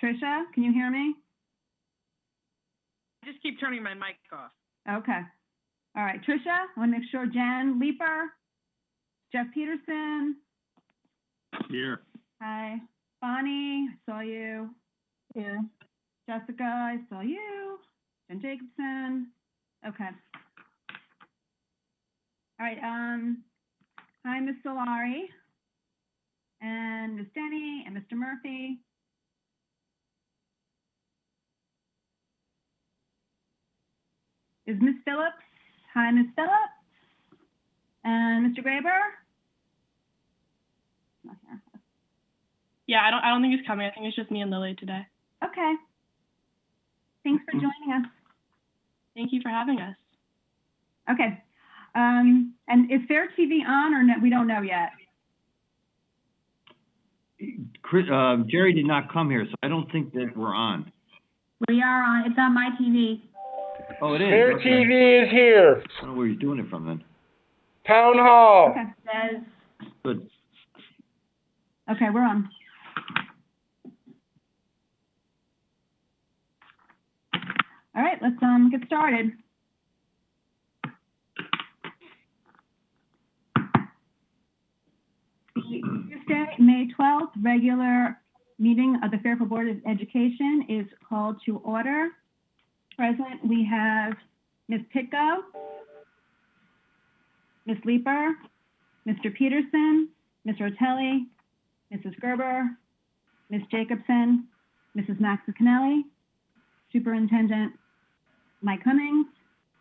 Tricia, can you hear me? Just keep turning my mic off. Okay. All right, Tricia, I want to make sure. Jen Leeper, Jeff Peterson. Here. Hi. Bonnie, I saw you. Here. Jessica, I saw you. Jen Jacobson. Okay. All right. Hi, Ms. Solari, and Ms. Denny, and Mr. Murphy. Is Ms. Phillips? Hi, Ms. Phillips. And Mr. Graber? Not here. Yeah, I don't think he's coming. I think it's just me and Lily today. Okay. Thanks for joining us. Thank you for having us. Okay. And is FairTV on or no? We don't know yet. Jerry did not come here, so I don't think that we're on. We are on. It's on my TV. Oh, it is. FairTV is here. I don't know where he's doing it from then. Town Hall. Okay. Says. Good. Okay, we're on. All right, let's get started. Tuesday, May 12th, regular meeting of the Fairfield Board of Education is called to order. Present, we have Ms. Pitko, Ms. Leeper, Mr. Peterson, Ms. Rotelli, Mrs. Gerber, Ms. Jacobson, Mrs. Maxicanelli, Superintendent Mike Cummings.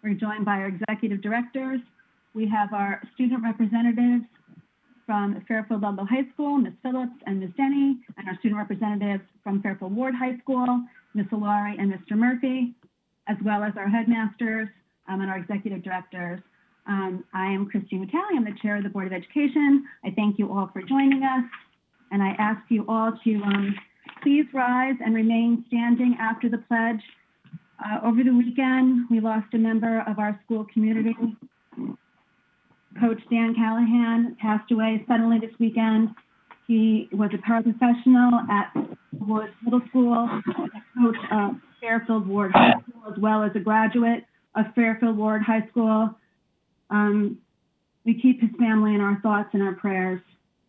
We're joined by our executive directors. We have our student representatives from Fairfield Ludlow High School, Ms. Phillips and Ms. Denny, and our student representatives from Fairfield Ward High School, Ms. Solari and Mr. Murphy, as well as our headmasters and our executive directors. I am Christine Vitale. I'm the chair of the Board of Education. I thank you all for joining us, and I ask you all to please rise and remain standing after the pledge. Over the weekend, we lost a member of our school community. Coach Dan Callahan passed away suddenly this weekend. He was a paraprofessional at Ward Middle School, a coach of Fairfield Ward High School, as well as a graduate of Fairfield Ward High School. We keep his family in our thoughts and our prayers,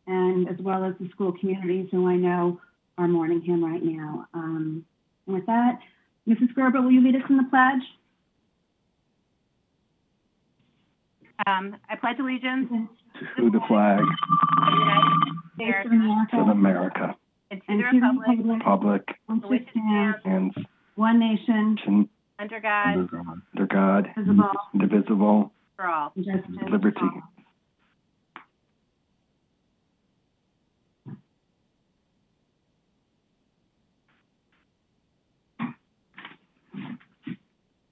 and as well as the school communities who I know are mourning him right now. And with that, Mrs. Gerber, will you lead us in the pledge? I pledge allegiance to the flag of of America and to the republic which stands and one nation, under God, under God, indivisible, indivisible, for all. justice for liberty. all.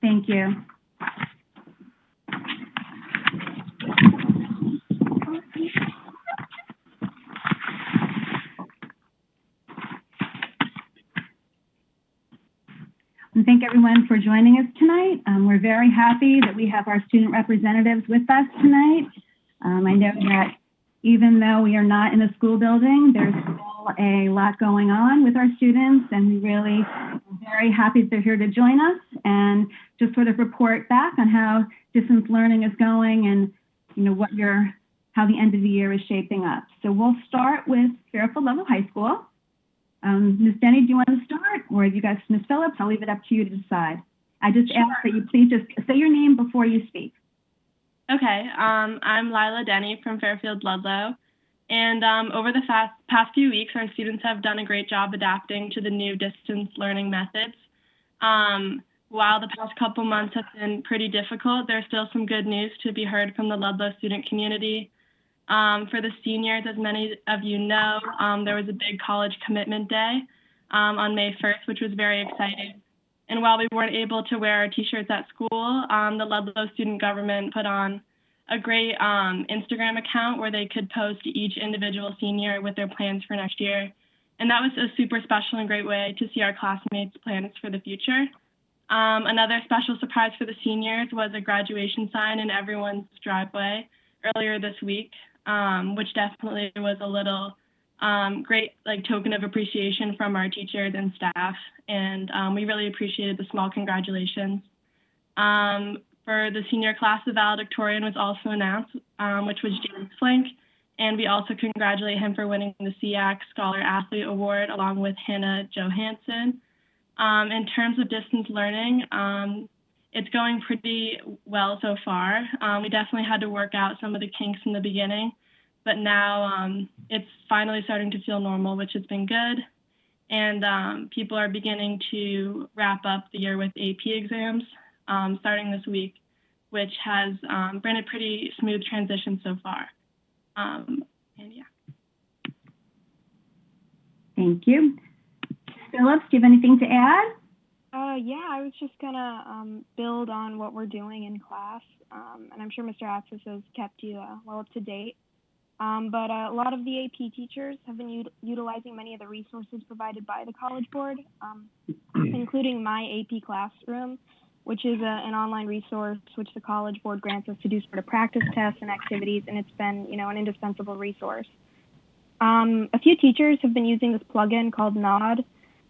Thank you. And thank everyone for joining us tonight. We're very happy that we have our student representatives with us tonight. I know that even though we are not in a school building, there's still a lot going on with our students, and we really are very happy that they're here to join us and just sort of report back on how distance learning is going and how the end of the year is shaping up. So we'll start with Fairfield Ludlow High School. Ms. Denny, do you want to start? Or you guys, Ms. Phillips, I'll leave it up to you to decide. I just ask that you please just say your name before you speak. Okay, I'm Lila Denny from Fairfield Ludlow, and over the past few weeks, our students have done a great job adapting to the new distance learning methods. While the past couple months have been pretty difficult, there's still some good news to be heard from the Ludlow student community. For the seniors, as many of you know, there was a big college commitment day on May 1st, which was very exciting. And while we weren't able to wear our t-shirts at school, the Ludlow student government put on a great Instagram account where they could post each individual senior with their plans for next year. And that was a super special and great way to see our classmates' plans for the future. Another special surprise for the seniors was a graduation sign in everyone's driveway earlier this week, which definitely was a little great token of appreciation from our teachers and staff, and we really appreciated the small congratulations. For the senior class, the valedictorian was also announced, which was James Flink, and we also congratulate him for winning the SEAC Scholar Athlete Award along with Hannah Johansson. In terms of distance learning, it's going pretty well so far. We definitely had to work out some of the kinks in the beginning, but now it's finally starting to feel normal, which has been good. And people are beginning to wrap up the year with AP exams starting this week, which has been a pretty smooth transition so far. And yeah. Thank you. Phillips, do you have anything to add? Yeah, I was just gonna build on what we're doing in class, and I'm sure Mr. Axis has kept you well up to date. But a lot of the AP teachers have been utilizing many of the resources provided by the College Board, including My AP Classroom, which is an online resource which the College Board grants us to do sort of practice tests and activities, and it's been, an indispensable resource. A few teachers have been using this plugin called Nod,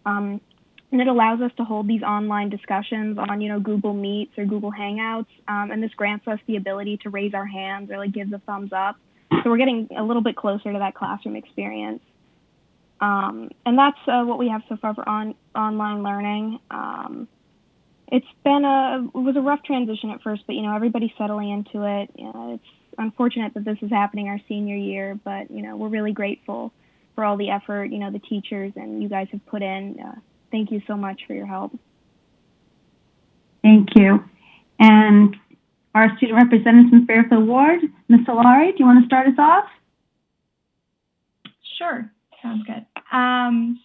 and it allows us to hold these online discussions on, Google Meets or Google Hangouts, and this grants us the ability to raise our hands or give the thumbs up. So we're getting a little bit closer to that classroom experience. And that's what we have so far for online learning. It was a rough transition at first, but, everybody's settling into it. It's unfortunate that this is happening our senior year, but, we're really grateful for all the effort, the teachers and you guys have put in. Thank you so much for your help. Thank you. And our student representative from Fairfield Ward, Ms. Solari, do you want to start us off? Sure, sounds good.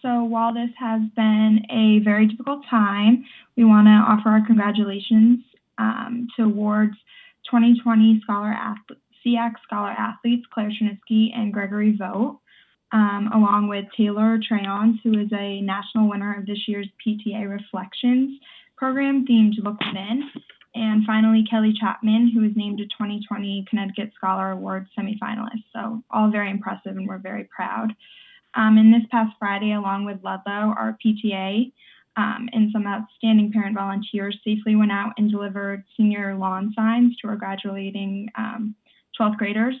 So while this has been a very difficult time, we want to offer our congratulations to awards 2020 SEAC Scholar Athletes Claire Chernisky and Gregory Vogt, along with Taylor Trayons, who is a national winner of this year's PTA Reflections program themed Look Within, and finally Kelly Chapman, who was named a 2020 Connecticut Scholar Award semifinalist. So all very impressive, and we're very proud. And this past Friday, along with Ludlow, our PTA and some outstanding parent volunteers safely went out and delivered senior lawn signs to our graduating 12th graders'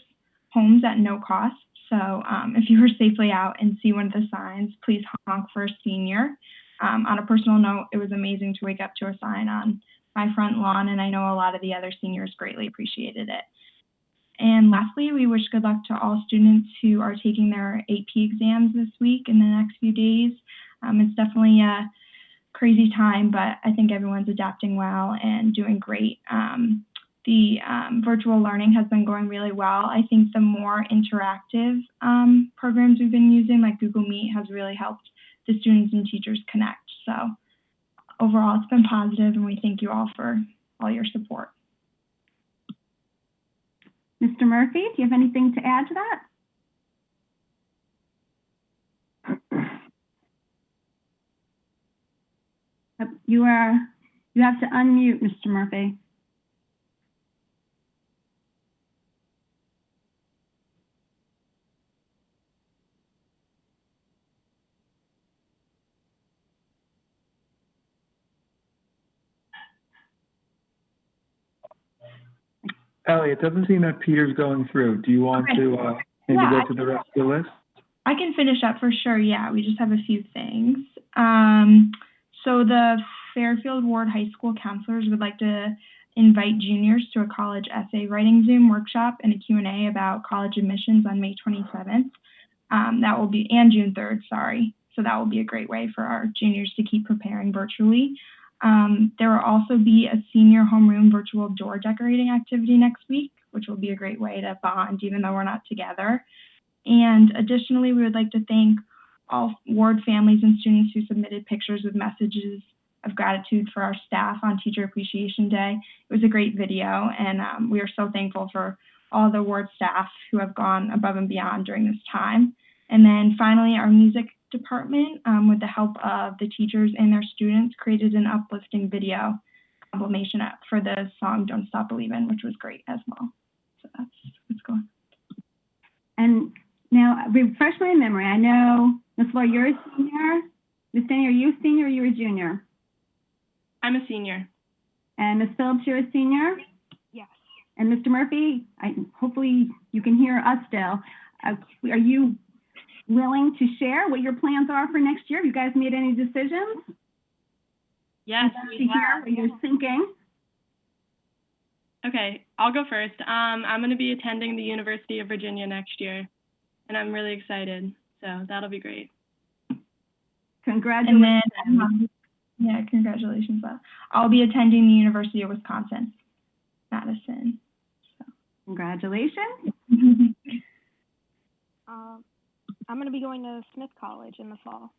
homes at no cost. So if you were safely out and see one of the signs, please honk for a senior. On a personal note, it was amazing to wake up to a sign on my front lawn, and I know a lot of the other seniors greatly appreciated it. And lastly, we wish good luck to all students who are taking their AP exams this week and the next few days. It's definitely a crazy time, but I think everyone's adapting well and doing great. The virtual learning has been going really well. I think the more interactive programs we've been using, like Google Meet, has really helped the students and teachers connect. So overall, it's been positive, and we thank you all for all your support. Mr. Murphy, do you have anything to add to that? You have to unmute, Mr. Murphy. Ellie, it doesn't seem that Peter's going through. Do you want to maybe go to the rest of the list? I can finish up for sure. Yeah, we just have a few things. So the Fairfield Ward High School counselors would like to invite juniors to a college essay writing Zoom workshop and a Q&A about college admissions on May 27th. That will be, and June 3rd, sorry. So that will be a great way for our juniors to keep preparing virtually. There will also be a senior homeroom virtual door decorating activity next week, which will be a great way to bond even though we're not together. And additionally, we would like to thank all ward families and students who submitted pictures with messages of gratitude for our staff on Teacher Appreciation Day. It was a great video, and we are so thankful for all the ward staff who have gone above and beyond during this time. And then finally, our music department, with the help of the teachers and their students, created an uplifting video compilation for the song Don't Stop Believin', which was great as well. So that's what's going on. And Now, refresh my memory. I know, Ms. Laura, you're a senior. Ms. Denny, are you a senior or you're a junior? I'm a senior. And Ms. Phillips, you're a senior? Yes. And Mr. Murphy, hopefully you can hear us still. Are you willing to share what your plans are for next year? Have you guys made any decisions? Yes, To we hear have. what you're thinking. Okay, I'll go first. I'm going to be attending the University of Virginia next year, and I'm really excited. So that'll be great. Congratulations. And then, congratulations. I'll be attending the University of Wisconsin, Madison. Congratulations. I'm going to be going to Smith College in the fall.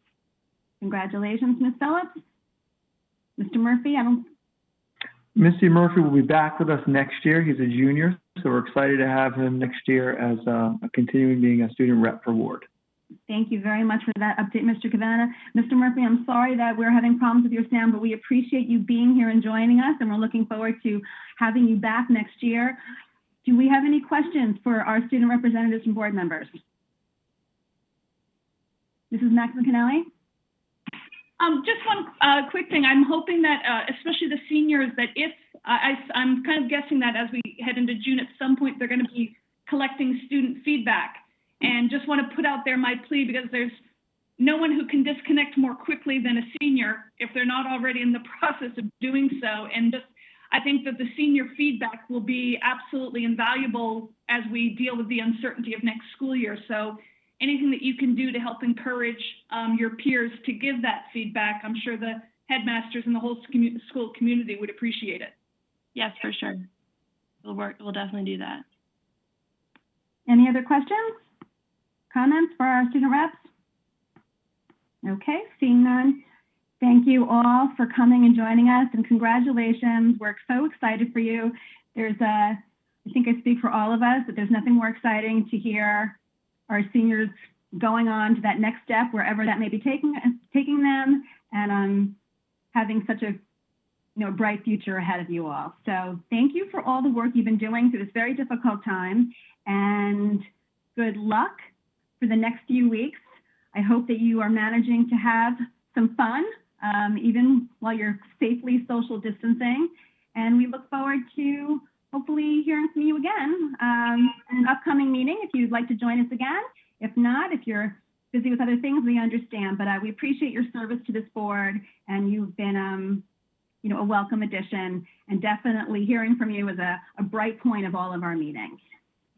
Congratulations, Ms. Phillips. Mr. Murphy, Mr. Murphy will be back with us next year. He's a junior, so we're excited to have him next year as continuing being a student rep for Ward. Thank you very much for that update, Mr. Cavana. Mr. Murphy, I'm sorry that we're having problems with your sound, but we appreciate you being here and joining us, and we're looking forward to having you back next year. Do we have any questions for our student representatives and board members? Mrs. McAnally? Just one quick thing. I'm hoping that, especially the seniors, that if I'm kind of guessing that as we head into June, at some point they're going to be collecting student feedback, and just want to put out there my plea, because there's no one who can disconnect more quickly than a senior if they're not already in the process of doing so. And just, I think that the senior feedback will be absolutely invaluable as we deal with the uncertainty of next school year. So anything that you can do to help encourage your peers to give that feedback, I'm sure the headmasters and the whole school community would appreciate it. Yes, for sure. We'll definitely do that. Any other questions? Comments for our student reps? Okay, seeing none. Thank you all for coming and joining us, and congratulations. We're so excited for you. I think I speak for all of us, that there's nothing more exciting to hear our seniors going on to that next step, wherever that may be taking them, and having such a bright future ahead of you all. So thank you for all the work you've been doing through this very difficult time, and good luck for the next few weeks. I hope that you are managing to have some fun, even while you're safely social distancing. And we look forward to hopefully hearing from you again in an upcoming meeting if you'd like to join us again. If not, if you're busy with other things, we understand. But we appreciate your service to this board, and you've been a welcome addition, and definitely hearing from you is a bright point of all of our meetings.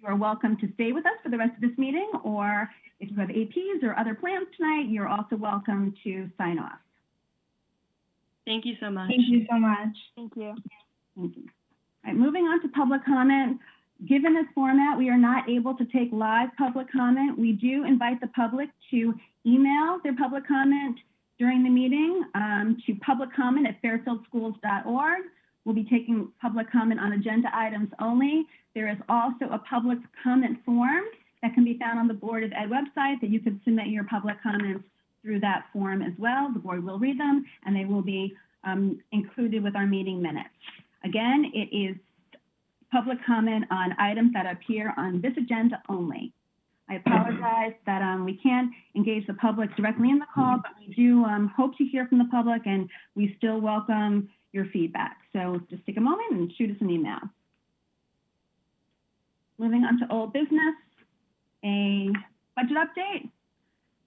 You are welcome to stay with us for the rest of this meeting, or if you have APs or other plans tonight, you're also welcome to sign off. Thank you so much. Thank you so much. Thank you. Thank you. All right, moving on to public comment. Given this format, we are not able to take live public comment. We do invite the public to email their public comment during the meeting to publiccomment@fairfieldschools.org. We'll be taking public comment on agenda items only. There is also a public comment form that can be found on the Board of Ed website that you can submit your public comments through that form as well. The board will read them, and they will be included with our meeting minutes. Again, it is public comment on items that appear on this agenda only. I apologize that we can't engage the public directly in the call, but we do hope to hear from the public, and we still welcome your feedback. So just take a moment and shoot us an email. Moving on to old business, a budget update.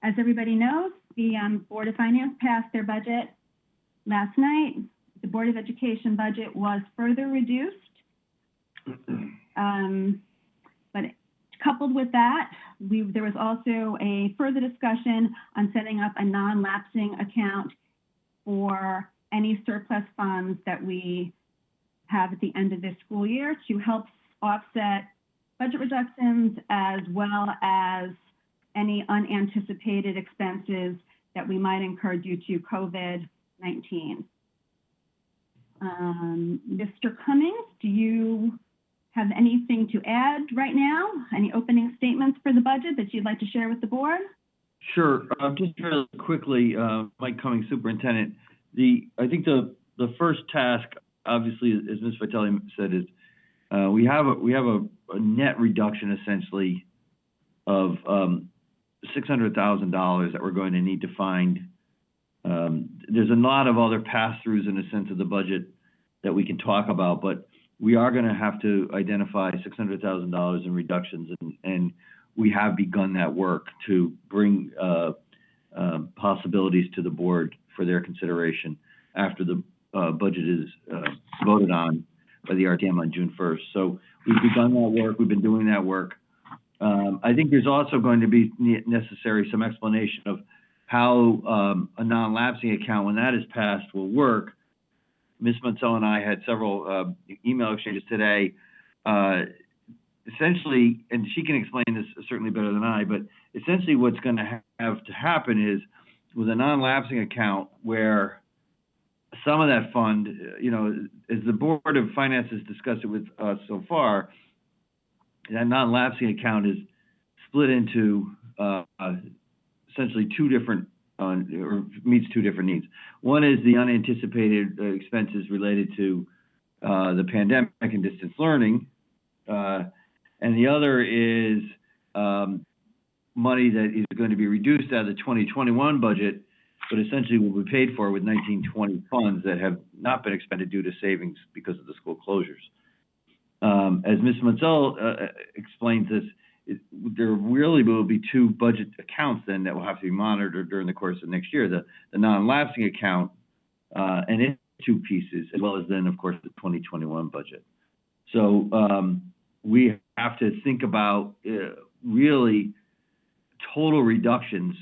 As everybody knows, the Board of Finance passed their budget last night. The Board of Education budget was further reduced. But coupled with that, there was also a further discussion on setting up a non-lapsing account for any surplus funds that we have at the end of this school year to help offset budget reductions, as well as any unanticipated expenses that we might incur due to COVID-19. Mr. Cummings, do you have anything to add right now? Any opening statements for the budget that you'd like to share with the board? Sure. Just really quickly, Mike Cummings, Superintendent. I think the first task, obviously, as Ms. Vitale said, is we have a net reduction essentially of $600,000 that we're going to need to find. There's a lot of other pass-throughs in a sense of the budget that we can talk about, but we are going to have to identify $600,000 in reductions, and we have begun that work to bring possibilities to the board for their consideration after the budget is voted on by the RTM on June 1st. So we've begun that work. We've been doing that work. I think there's also going to be necessary some explanation of how a non-lapsing account, when that is passed, will work. Ms. Mansell and I had several email exchanges today. Essentially, and she can explain this certainly better than I, but essentially what's going to have to happen is with a non-lapsing account where some of that fund, you know, as the Board of Finance has discussed it with us so far, that non-lapsing account is split into essentially two different, or meets two different needs. One is the unanticipated expenses related to the pandemic and distance learning, and the other is money that is going to be reduced out of the 2021 budget, but essentially will be paid for with 1920 funds that have not been expended due to savings because of the school closures. As Ms. Mansell explains this, there really will be two budget accounts then that will have to be monitored during the course of next year, the non-lapsing account and its two pieces, as well as then, of course, the 2021 budget. So we have to think about really total reductions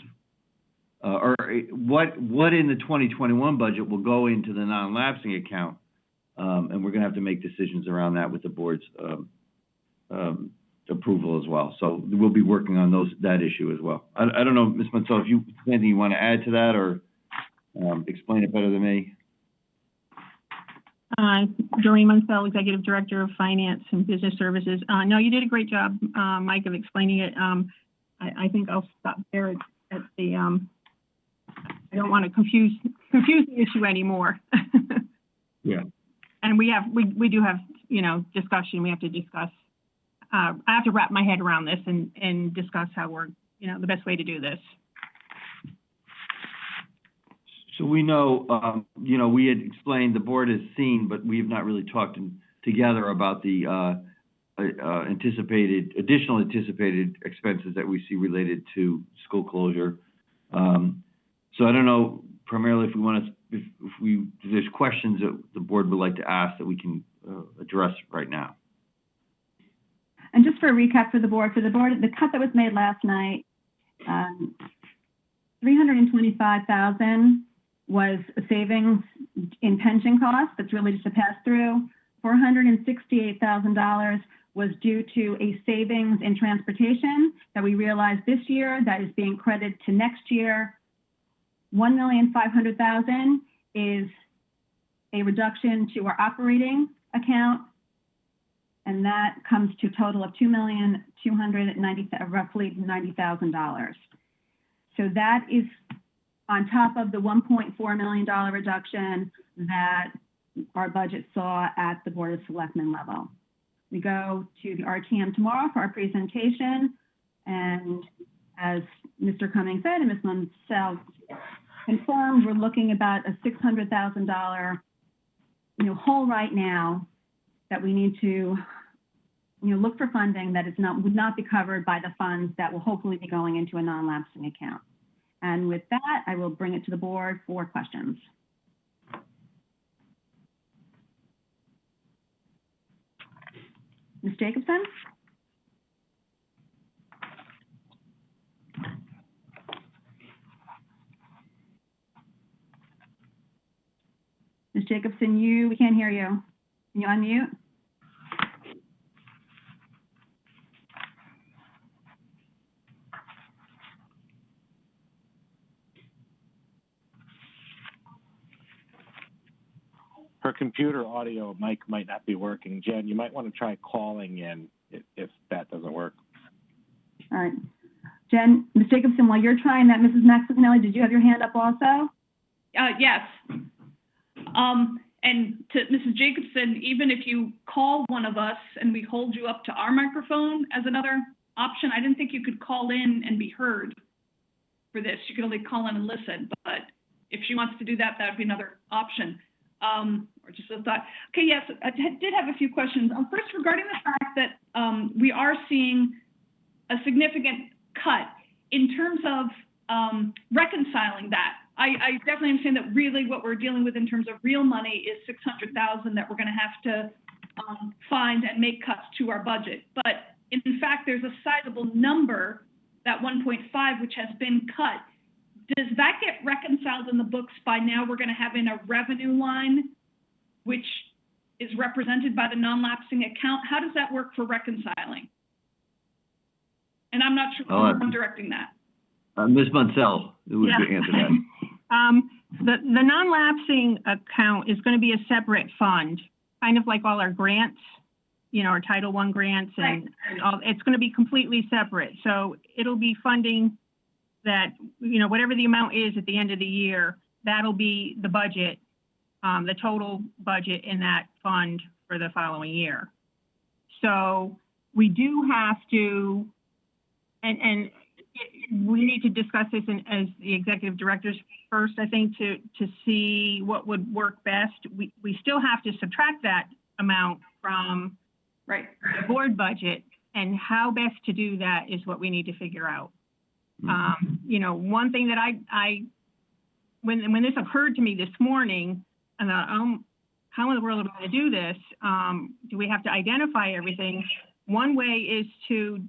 or what in the 2021 budget will go into the non-lapsing account, and we're going to have to make decisions around that with the board's approval as well. So we'll be working on that issue as well. I don't know, Ms. Mansell, if anything you want to add to that or explain it better than me. Doreen Mansell, Executive Director of Finance and Business Services. No, you did a great job, Mike, of explaining it. I think I'll stop there at the, I don't want to confuse the issue anymore. Yeah. And we do have, you know, discussion. We have to discuss. I have to wrap my head around this and discuss how we're, you know, the best way to do this. So we know, you know, we had explained, the board has seen, but we have not really talked together about the additional anticipated expenses that we see related to school closure. So I don't know, primarily if we want to, if there's questions that the board would like to ask that we can address right now. And just for a recap for the board, the cut that was made last night, $325,000 was a savings in pension costs. That's really just a pass through. $468,000 was due to a savings in transportation that we realized this year that is being credited to next year. $1,500,000 is a reduction to our operating account, and that comes to a total of roughly $90,000. So that is on top of the $1.4 million reduction that our budget saw at the Board of Selectmen level. We go to the RTM tomorrow for our presentation, and as Mr. Cummings said and Ms. Mansell confirmed, we're looking about a $600,000 hole right now that we need to look for funding that would not be covered by the funds that will hopefully be going into a non-lapsing account. And with that, I will bring it to the board for questions. Ms. Jacobson? Ms. Jacobson, we can't hear you. Can you unmute? Her computer audio mic might not be working. Jen, you might want to try calling in if that doesn't work. All right. Jen, Ms. Jacobson, while you're trying that, Mrs. Maxinelli, did you have your hand up also? Yes. And to Mrs. Jacobson, even if you call one of us and we hold you up to our microphone as another option? I didn't think you could call in and be heard for this. You could only call in and listen, but if she wants to do that, that would be another option. Or just a thought. Okay, yes, I did have a few questions. First, regarding the fact that we are seeing a significant cut in terms of reconciling that. I definitely understand that really what we're dealing with in terms of real money is $600,000 that we're going to have to find and make cuts to our budget. But in fact, there's a sizable number, that 1.5, which has been cut. Does that get reconciled in the books by now? We're going to have in a revenue line, which is represented by the non-lapsing account. How does that work for reconciling? And I'm not sure who I'm directing that. Ms. Munsell, who would answer that? The non-lapsing account is going to be a separate fund, kind of like all our grants, you know, our Title I grants, and all. It's going to be completely separate. So it'll be funding that, you know, whatever the amount is at the end of the year, that'll be the budget, the total budget in that fund for the following year. So we do have to, and we need to discuss this as the executive directors first, I think, to see what would work best. We still have to subtract that amount from the board budget, and how best to do that is what we need to figure out. You know, one thing that when this occurred to me this morning, I thought, how in the world are we going to do this? Do we have to identify everything? One way is to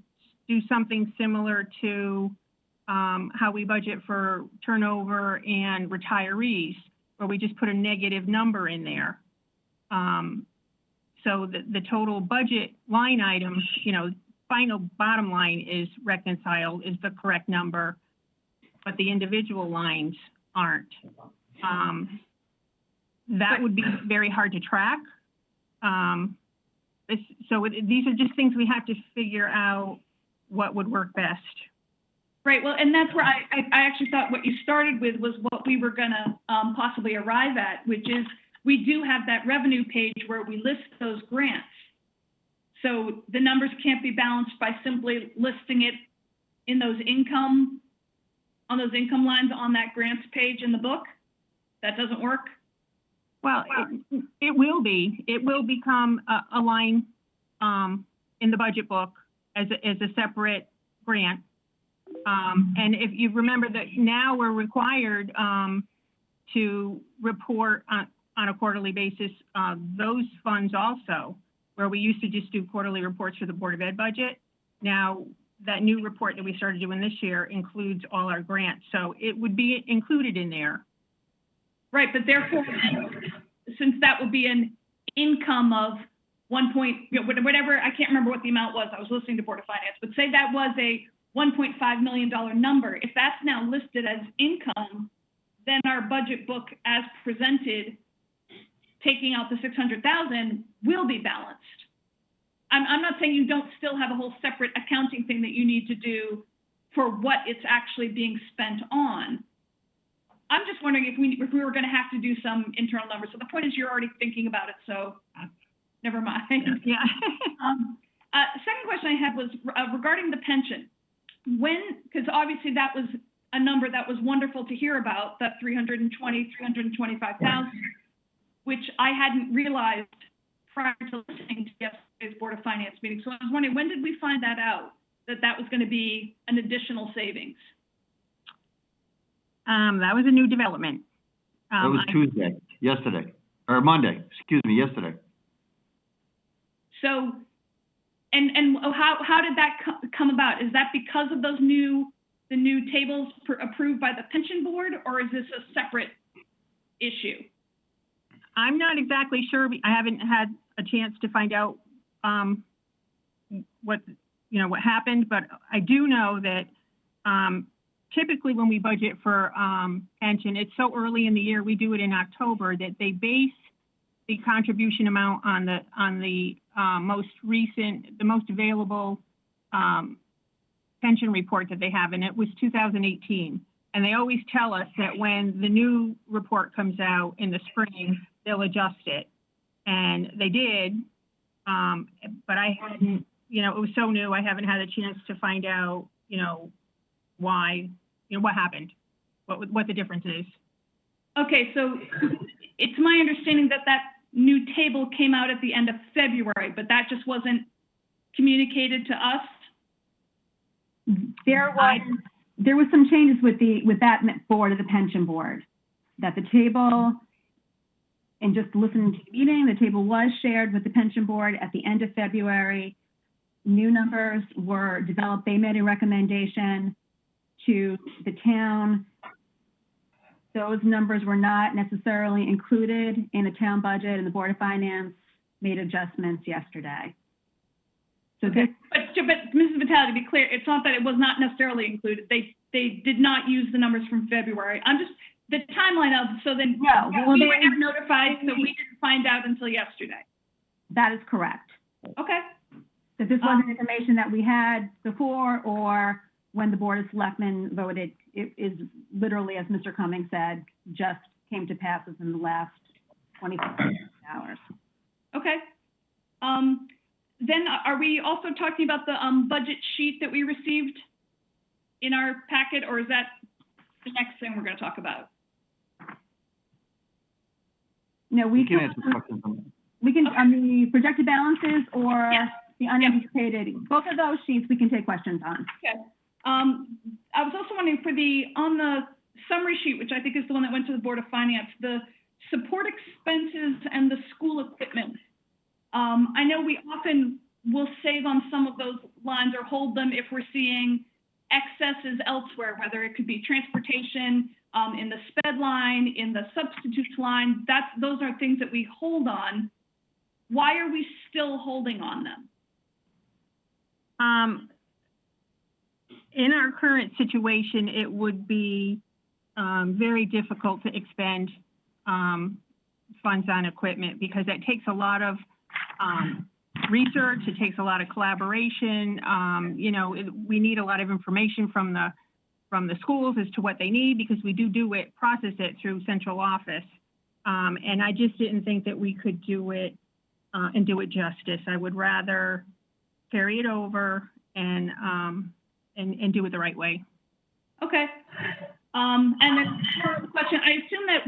do something similar to how we budget for turnover and retirees, where we just put a negative number in there. So the total budget line item, you know, final bottom line is reconciled, is the correct number, but the individual lines aren't. That would be very hard to track. These are just things we have to figure out what would work best. Right, well, and that's where I actually thought what you started with was what we were gonna possibly arrive at, which is we do have that revenue page where we list those grants. So the numbers can't be balanced by simply listing it in those income, on those income lines on that grants page in the book. That doesn't work? Well, it will be. It will become a line in the budget book as a separate grant. And if you remember that now we're required to report on a quarterly basis those funds also, where we used to just do quarterly reports for the Board of Ed budget. Now, that new report that we started doing this year includes all our grants. So it would be included in there. Right, but therefore, since that would be an income of whatever, I can't remember what the amount was. I was listening to Board of Finance, but say that was a $1.5 million number. If that's now listed as income, then our budget book as presented, taking out the $600,000, will be balanced. I'm not saying you don't still have a whole separate accounting thing that you need to do for what it's actually being spent on. I'm just wondering if we were going to have to do some internal numbers. So the point is you're already thinking about it, so never mind. Yeah. Second question I had was regarding the pension. Because obviously that was a number that was wonderful to hear about, that $325,000, which I hadn't realized prior to listening to yesterday's Board of Finance meeting. So I was wondering, when did we find that out, that that was going to be an additional savings? That was a new development. That was yesterday. So, and how did that come about? Is that because of the new tables approved by the pension board, or is this a separate issue? I'm not exactly sure. I haven't had a chance to find out what happened, but I do know that typically when we budget for pension, it's so early in the year, we do it in October, that they base the contribution amount on the most recent, the most available pension report that they have, and it was 2018. And they always tell us that when the new report comes out in the spring, they'll adjust it. And they did, but I hadn't you know, it was so new, I haven't had a chance to find out, you know, why, you know, what happened, what the difference is. Okay, so it's my understanding that that new table came out at the end of February, but that just wasn't communicated to us? There was some changes with that board of the pension board, that the table, and just listening to the meeting, the table was shared with the pension board at the end of February. New numbers were developed. They made a recommendation to the town. Those numbers were not necessarily included in the town budget, and the Board of Finance made adjustments yesterday. So Okay, but Mrs. Vitale, to be clear, it's not that it was not necessarily included. They did not use the numbers from February. I'm just, the timeline of, so then No, well, we they- were never notified, so we didn't find out until yesterday. that is correct. Okay, That this wasn't information that we had before, or when the Board of Selectmen voted. It is literally, as Mr. Cummings said, just came to pass within the last 24 hours. okay. Then are we also talking about the budget sheet that we received in our packet, or is that the next thing we're going to talk about? No, We can answer questions on that. We can, on the projected balances or Yes. the unanticipated, both of those sheets we can take questions on. Okay. I was also wondering on the summary sheet, which I think is the one that went to the Board of Finance, the support expenses and the school equipment. I know we often will save on some of those lines or hold them if we're seeing excesses elsewhere, whether it could be transportation, in the sped line, in the substitutes line. Those are things that we hold on. Why are we still holding on them? In our current situation, it would be very difficult to expend funds on equipment because it takes a lot of research, it takes a lot of collaboration. You know, we need a lot of information from the schools as to what they need because we process it through central office. And I just didn't think that we could do it and do it justice. I would rather carry it over and do it the right way. Okay. And then the question, I assume that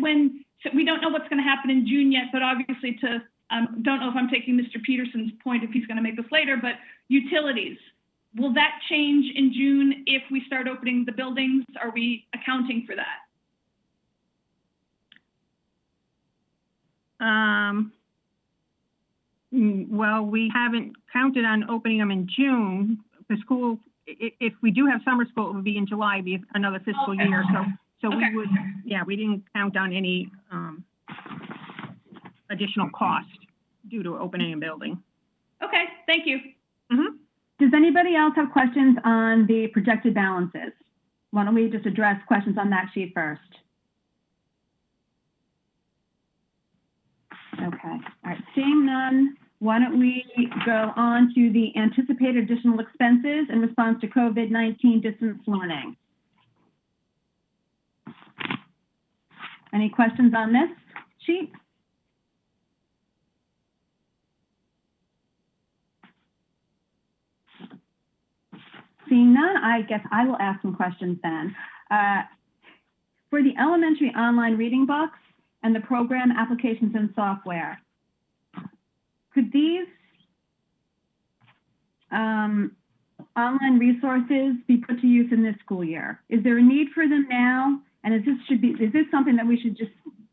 so we don't know what's going to happen in June yet, but obviously don't know if I'm taking Mr. Peterson's point if he's going to make this later, but utilities, will that change in June if we start opening the buildings? Are we accounting for that? Well, we haven't counted on opening them in June. The school, if we do have summer school, it would be in July, be another fiscal year. So Okay. we didn't count on any additional cost due to opening a building. Okay, thank you. Mm-hmm. Does anybody else have questions on the projected balances? Why don't we just address questions on that sheet first? Okay, all right, seeing none, why don't we go on to the anticipated additional expenses in response to COVID-19 distance learning? Any questions on this sheet? Seeing none, I guess I will ask some questions then. For the elementary online reading books and the program applications and software, could these online resources be put to use in this school year? Is there a need for them now? And is this something that we should just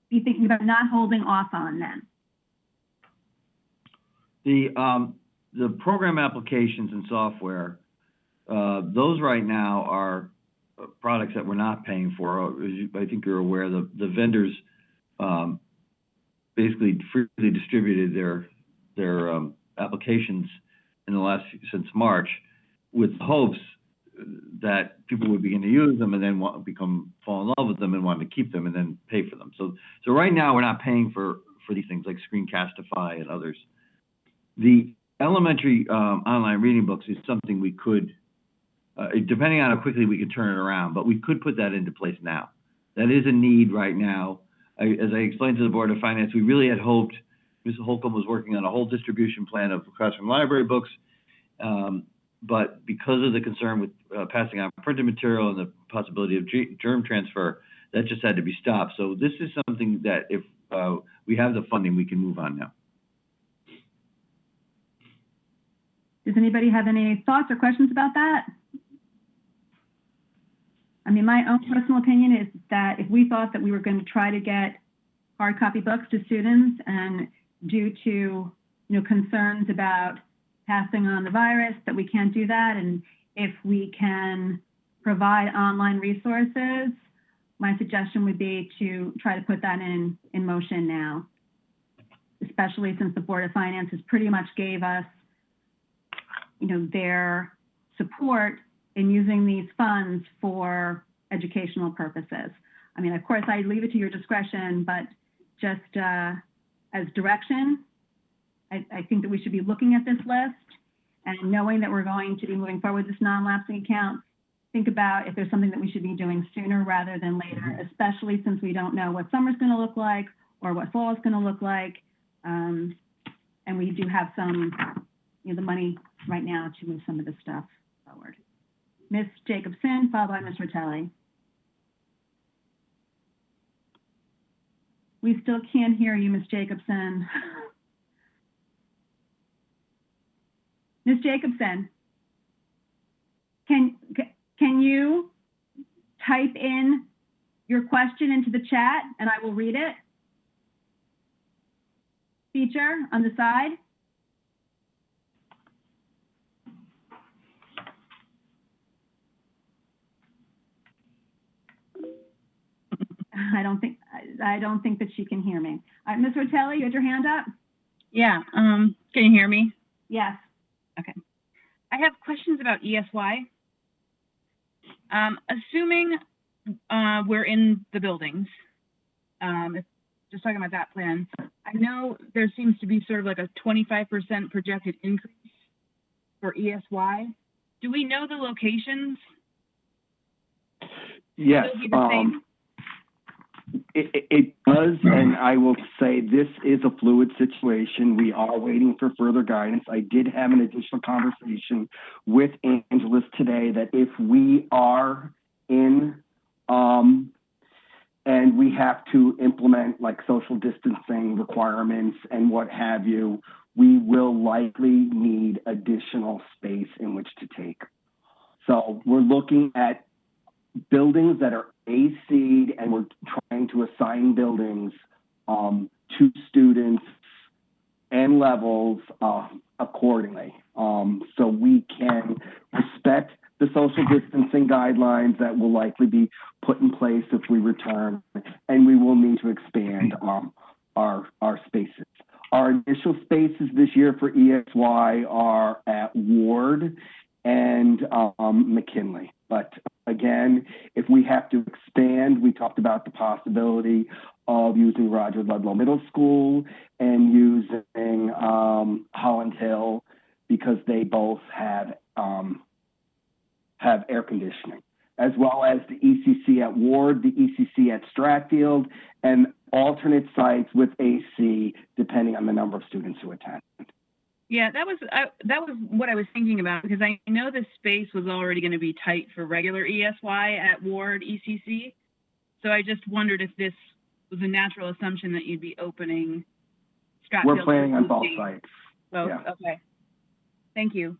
be thinking about not holding off on then? The program applications and software, those right now are products that we're not paying for. I think you're aware the vendors basically freely distributed their applications since March, with hopes that people would begin to use them and then fall in love with them and want to keep them and then pay for them. So right now we're not paying for these things like Screencastify and others. The elementary online reading books is something we could, depending on how quickly we could turn it around, but we could put that into place now. That is a need right now. As I explained to the Board of Finance, we really had hoped, Mrs. Holcomb was working on a whole distribution plan of classroom library books, But because of the concern with passing on printed material and the possibility of germ transfer, that just had to be stopped. So this is something that if we have the funding, we can move on now. Does anybody have any thoughts or questions about that? I mean, my own personal opinion is that if we thought that we were going to try to get hard copy books to students, and due to concerns about passing on the virus, that we can't do that, and if we can provide online resources, my suggestion would be to try to put that in motion now, especially since the Board of Finances pretty much gave us their support in using these funds for educational purposes. I mean, of course, I leave it to your discretion, but just as direction, I think that we should be looking at this list and knowing that we're going to be moving forward with this non-lapsing account, think about if there's something that we should be doing sooner rather than later, especially since we don't know what summer's going to look like or what fall is going to look like. And we do have some, the money right now to move some of this stuff forward. Ms. Jacobson, followed by Ms. Rotelli. We still can't hear you, Ms. Jacobson. Ms. Jacobson, can you type in your question into the chat and I will read it? Feature on the side. I don't think that she can hear me. Ms. Rotelli, you had your hand up? Yeah, can you hear me? Yes. Okay. I have questions about ESY. Assuming we're in the buildings, just talking about that plan, I know there seems to be sort of like a 25% projected increase for ESY. Do we know the locations? Yes. Will it be the same? It does, and I will say this is a fluid situation. We are waiting for further guidance. I did have an additional conversation with Angeles today that if we are in and we have to implement like social distancing requirements and what have you, we will likely need additional space in which to take. So we're looking at buildings that are AC'd, and we're trying to assign buildings to students and levels accordingly. So we can respect the social distancing guidelines that will likely be put in place if we return, and we will need to expand our spaces. Our initial spaces this year for ESY are at Ward and McKinley. But again, if we have to expand, we talked about the possibility of using Roger Ludlow Middle School and using Holland Hill because they both have air conditioning, as well as the ECC at Ward, the ECC at Stratfield, and alternate sites with AC depending on the number of students who attend. Yeah, that was what I was thinking about, because I know the space was already going to be tight for regular ESY at Ward ECC. So I just wondered if this was a natural assumption that you'd be opening Stratfield. We're planning on both sites. Both, yeah. Okay. Thank you.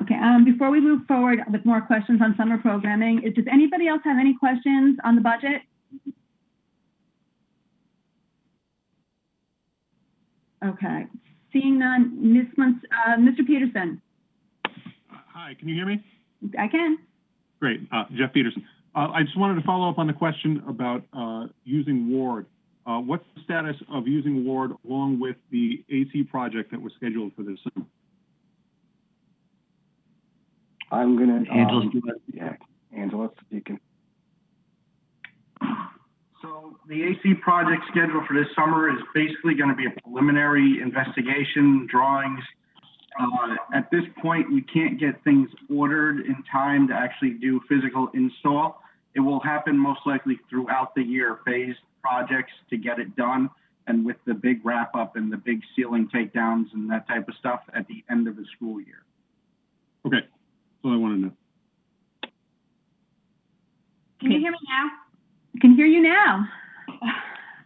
Okay, before we move forward with more questions on summer programming, does anybody else have any questions on the budget? Okay. Seeing none, Mr. Peterson. Hi, can you hear me? I can. Great, Jeff Peterson. I just wanted to follow up on the question about using Ward. What's the status of using Ward along with the AC project that was scheduled for this summer? I'm gonna, Angeles, yeah, Angeles, if you can. So the AC project schedule for this summer is basically going to be a preliminary investigation, drawings. At this point, we can't get things ordered in time to actually do physical install. It will happen most likely throughout the year, phased projects to get it done. and with the big wrap up and the big ceiling takedowns and that type of stuff at the end of the school year. Okay, that's all I want to know. Can you hear me now? I can hear you now.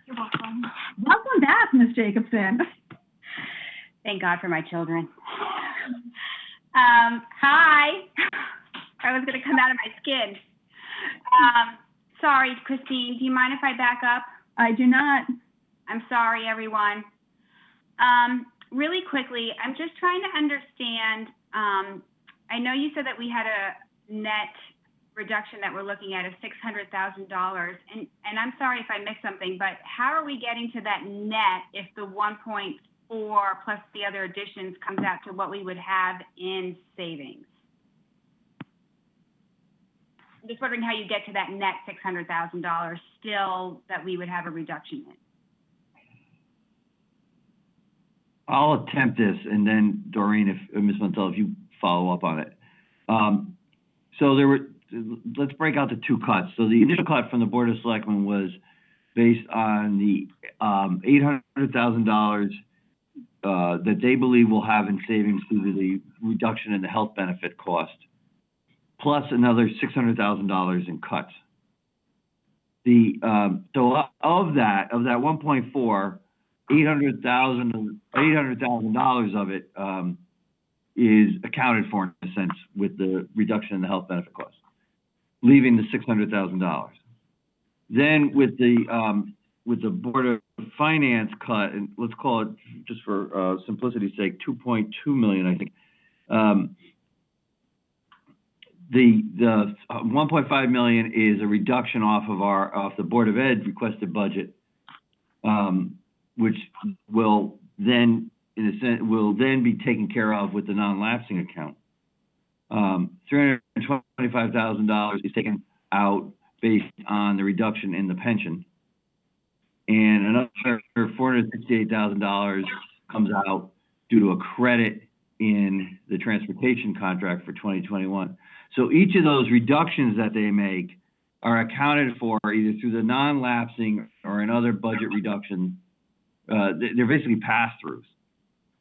You're welcome. Welcome back, Ms. Jacobson. Thank God for my children. Hi. I was going to come out of my skin. Sorry, Christine, do you mind if I back up? I do not. I'm sorry, everyone. Really quickly, I'm just trying to understand, I know you said that we had a net reduction that we're looking at of $600,000, and I'm sorry if I missed something, but how are we getting to that net if the 1.4 plus the other additions comes out to what we would have in savings? I'm just wondering how you get to that net $600,000 still that we would have a reduction in. I'll attempt this, and then Doreen, if Ms. Montel, if you follow up on it. So let's break out the two cuts. So the initial cut from the Board of Selectmen was based on the $800,000 that they believe will have in savings due to the reduction in the health benefit cost, plus another $600,000 in cuts. So of that 1.4, $800,000 of it is accounted for in a sense with the reduction in the health benefit cost, leaving the $600,000. Then with the Board of Finance cut, and let's call it just for simplicity's sake, 2.2 million, I think. The 1.5 million is a reduction off the Board of Ed requested budget, which will then, in a sense, be taken care of with the non-lapsing account. $325,000 is taken out based on the reduction in the pension, and another $468,000 comes out due to a credit in the transportation contract for 2021. So each of those reductions that they make are accounted for either through the non-lapsing or in other budget reductions. They're basically pass-throughs.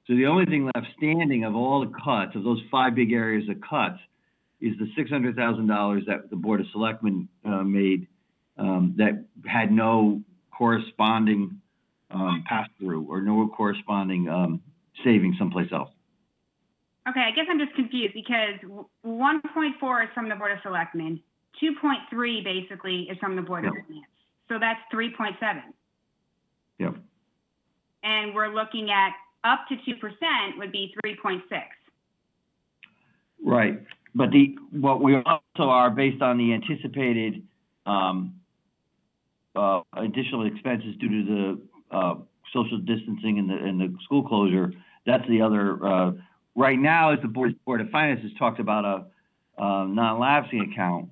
So the only thing left standing of all the cuts, of those 5 big areas of cuts, is the $600,000 that the Board of Selectmen made that had no corresponding pass-through or no corresponding savings someplace else. Okay, I guess I'm just confused because 1.4 is from the Board of Selectmen, 2.3 basically is from the Board of Finance. So that's 3.7. Yep. And we're looking at up to 2% would be 3.6. Right. But what we also are based on the anticipated additional expenses due to the social distancing and the school closure. That's the other. Right now, as the Board of Finance has talked about a non-lapsing account,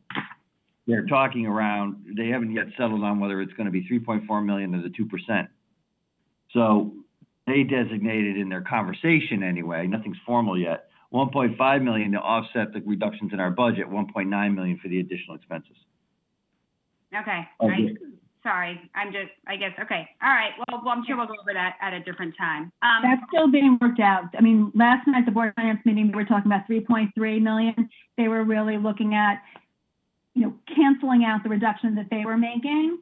they're talking around. They haven't yet settled on whether it's going to be 3.4 million or the 2%. So they designated in their conversation anyway. Nothing's formal yet. 1.5 million to offset the reductions in our budget. 1.9 million for the additional expenses. Okay. Sorry, I guess, okay. All right, well, I'm sure we'll go over that at a different time. That's still being worked out. I mean, last night at the Board of Finance meeting, we were talking about 3.3 million. They were really looking at, canceling out the reduction that they were making.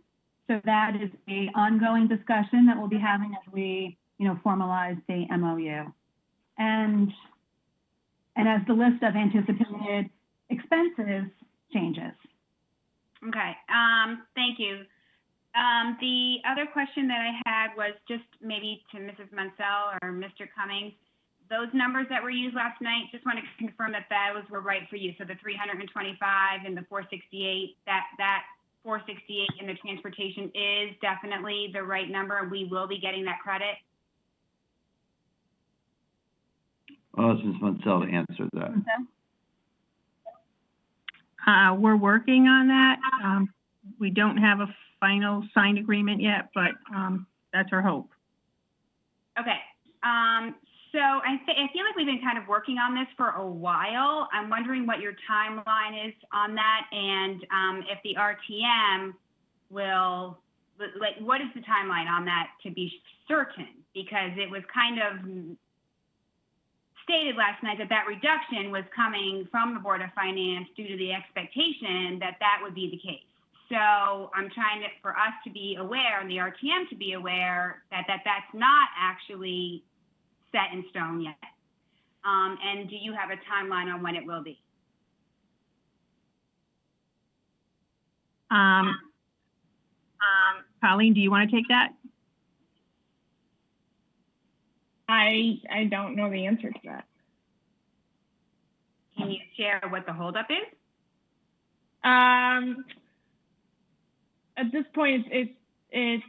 So that is an ongoing discussion that we'll be having as we, formalize the MOU. And as the list of anticipated expenses changes. Okay, thank you. The other question that I had was just maybe to Mrs. Munsell or Mr. Cummings. Those numbers that were used last night, just want to confirm that those were right for you. So the 325 and the 468, that 468 in the transportation is definitely the right number, and we will be getting that credit. Well, it's Ms. Munsell to answer that. We're working on that. We don't have a final signed agreement yet, but that's our hope. Okay. So I feel like we've been kind of working on this for a while. I'm wondering what your timeline is on that, and if the RTM will like, what is the timeline on that to be certain? Because it was kind of stated last night that that reduction was coming from the Board of Finance due to the expectation that that would be the case. So I'm trying for us to be aware, and the RTM to be aware that that's not actually set in stone yet. And do you have a timeline on when it will be? Colleen, do you want to take that? I don't know the answer to that. Can you share what the holdup is? At this point, it's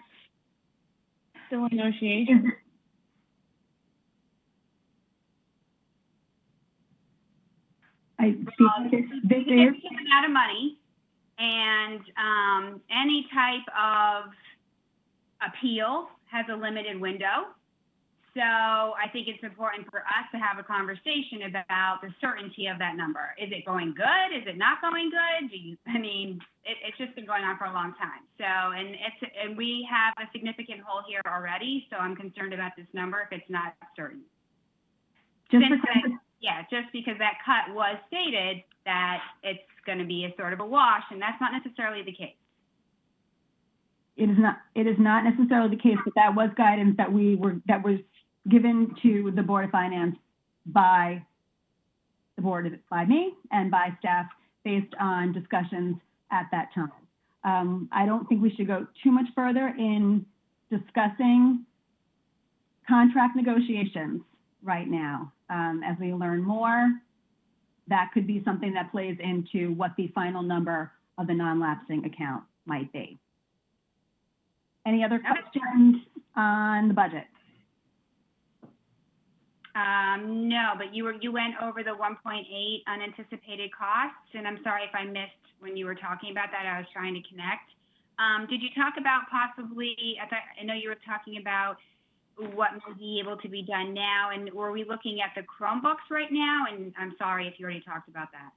still a negotiation. It's a significant amount of money, and any type of appeal has a limited window. So I think it's important for us to have a conversation about the certainty of that number. Is it going good? Is it not going good? It's just been going on for a long time. So, and we have a significant hole here already. So I'm concerned about this number if it's not certain. Just because that cut was stated that it's going to be a sort of a wash, and that's not necessarily the case. It is not necessarily the case, but that was guidance that was given to the Board of Finance by by me and by staff based on discussions at that time. I don't think we should go too much further in discussing contract negotiations right now. As we learn more, that could be something that plays into what the final number of the non-lapsing account might be. Any other questions on the budget? No, but you went over the 1.8 unanticipated costs, and I'm sorry if I missed when you were talking about that. I was trying to connect. Did you talk about possibly, I know you were talking about what may be able to be done now, and were we looking at the Chromebooks right now? And I'm sorry if you already talked about that.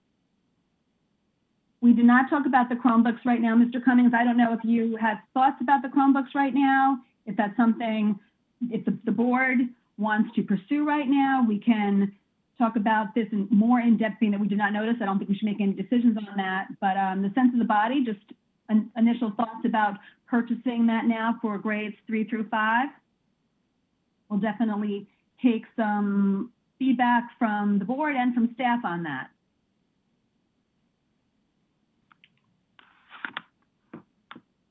We did not talk about the Chromebooks right now, Mr. Cummings. I don't know if you have thoughts about the Chromebooks right now. If that's something, if the board wants to pursue right now, we can talk about this in more in-depth, being that we did not notice. I don't think we should make any decisions on that. But the sense of the body, just initial thoughts about purchasing that now for grades 3 through 5. We'll definitely take some feedback from the board and from staff on that.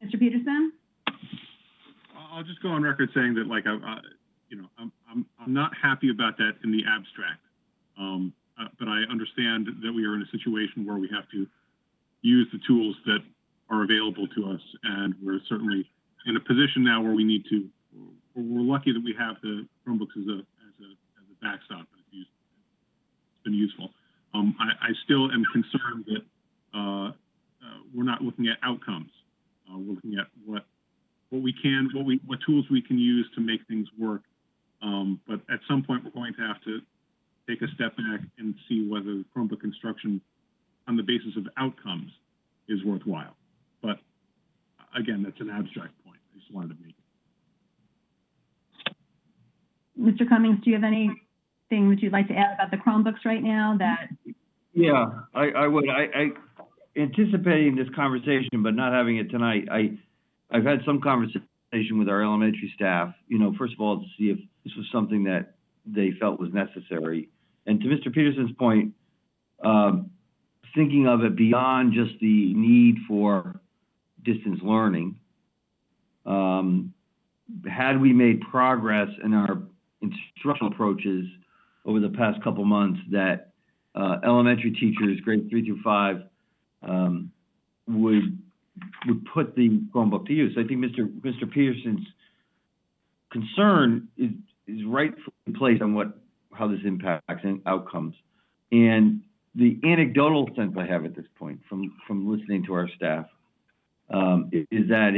Mr. Peterson? I'll just go on record saying that, like, I'm not happy about that in the abstract. But I understand that we are in a situation where we have to use the tools that are available to us, and we're certainly in a position now where we need to. We're lucky that we have the Chromebooks as a backstop. It's been useful. I still am concerned that we're not looking at outcomes. We're looking at what tools we can use to make things work. But at some point, we're going to have to take a step back and see whether Chromebook construction on the basis of outcomes is worthwhile. But again, that's an abstract point. I just wanted to make it. Mr. Cummings, do you have anything that you'd like to add about the Chromebooks right now? Yeah, I would. I anticipating this conversation, but not having it tonight. I've had some conversation with our elementary staff, first of all, to see if this was something that they felt was necessary. And to Mr. Peterson's point, thinking of it beyond just the need for distance learning, had we made progress in our instructional approaches over the past couple months that elementary teachers, grades 3 through 5, would put the Chromebook to use. I think Mr. Peterson's concern is rightfully placed on how this impacts outcomes. And the anecdotal sense I have at this point from listening to our staff is that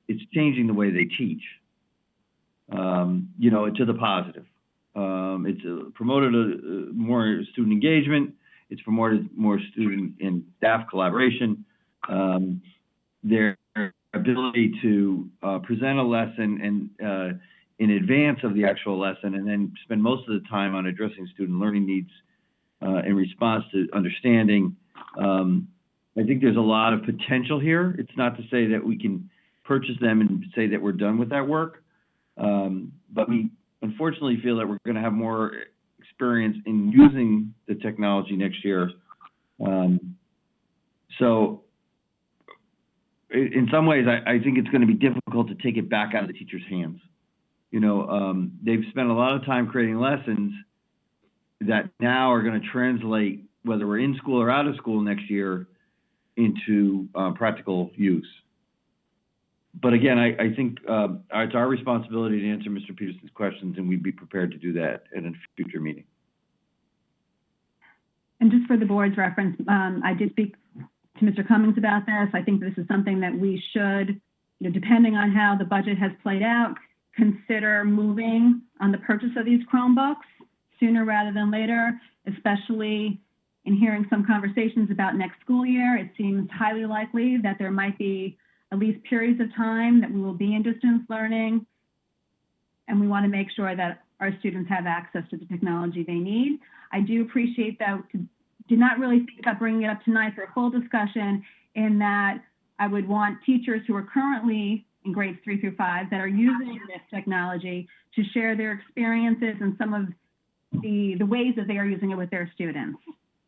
it's changing the way they teach, to the positive. It's promoted more student engagement. It's promoted more student and staff collaboration. They're ability to present a lesson and in advance of the actual lesson, and then spend most of the time on addressing student learning needs in response to understanding. I think there's a lot of potential here. It's not to say that we can purchase them and say that we're done with that work, but we unfortunately feel that we're going to have more experience in using the technology next year. So in some ways, I think it's going to be difficult to take it back out of the teacher's hands. You know, they've spent a lot of time creating lessons that now are going to translate, whether we're in school or out of school next year, into practical use. But again, I think it's our responsibility to answer Mr. Peterson's questions, and we'd be prepared to do that at a future meeting. And just for the board's reference, I did speak to Mr. Cummings about this. I think this is something that we should, you know, depending on how the budget has played out, consider moving on the purchase of these Chromebooks sooner rather than later, especially in hearing some conversations about next school year. It seems highly likely that there might be at least periods of time that we will be in distance learning, and we want to make sure that our students have access to the technology they need. I do appreciate that, did not really think about bringing it up tonight for a full discussion, in that I would want teachers who are currently in grades 3 through 5 that are using this technology to share their experiences and some of the ways that they are using it with their students.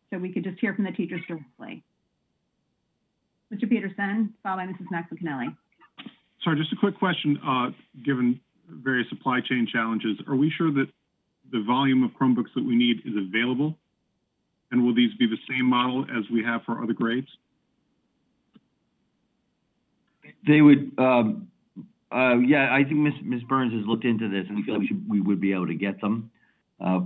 So we could just hear from the teachers directly. Mr. Peterson, followed by Mrs. McAnally. Sorry, just a quick question. Given various supply chain challenges, are we sure that the volume of Chromebooks that we need is available? And will these be the same model as we have for other grades? They would, yeah, I think Ms. Burns has looked into this, and we feel like we would be able to get them.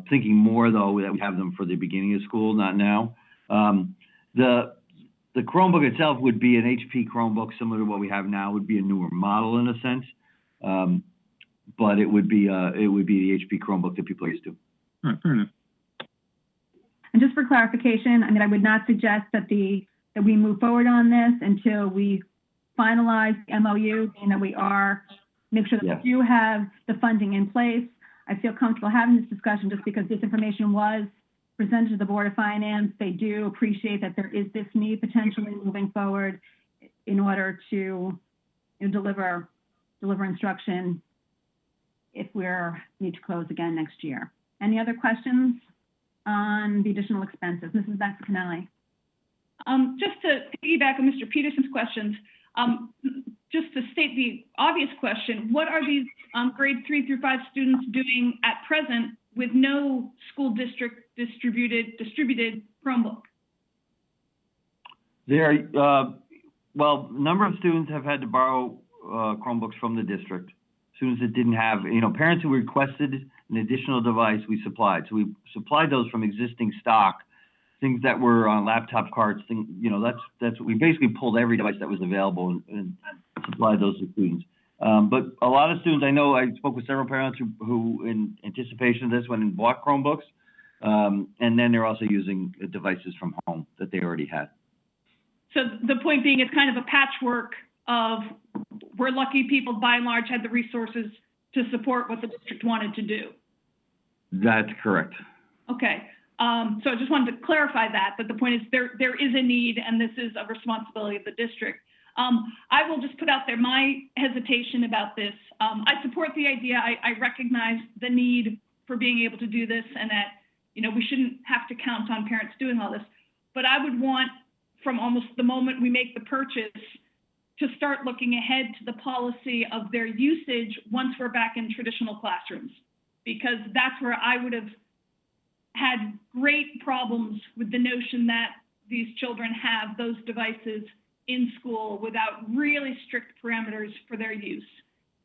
Thinking more, though, that we have them for the beginning of school, not now. The Chromebook itself would be an HP Chromebook, similar to what we have now. Would be a newer model in a sense, but it would be the HP Chromebook that people are used to. All right, fair enough. And just for clarification, I mean, I would not suggest that we move forward on this until we finalize the MOU, and that make sure that we do have the funding in place. I feel comfortable having this discussion just because this information was presented to the Board of Finance. They do appreciate that there is this need potentially moving forward in order to deliver instruction if we need to close again next year. Any other questions on the additional expenses? Mrs. McAnally. Just to piggyback on Mr. Peterson's questions, just to state the obvious question, what are these grade 3 through 5 students doing at present with no school district distributed Chromebook? Well, a number of students have had to borrow Chromebooks from the district. Students that didn't have, parents who requested an additional device, we supplied. So we supplied those from existing stock, things that were on laptop carts. That's we basically pulled every device that was available and supplied those to students. But a lot of students, I know I spoke with several parents who in anticipation of this, went and bought Chromebooks, and then they're also using devices from home that they already had. So the point being, it's kind of a patchwork of, we're lucky people by and large had the resources to support what the district wanted to do. That's correct. Okay. So I just wanted to clarify that the point is there is a need, and this is a responsibility of the district. I will just put out there my hesitation about this. I support the idea. I recognize the need for being able to do this, and that, we shouldn't have to count on parents doing all this. But I would want, from almost the moment we make the purchase, to start looking ahead to the policy of their usage once we're back in traditional classrooms, because that's where I would have had great problems with the notion that these children have those devices in school without really strict parameters for their use.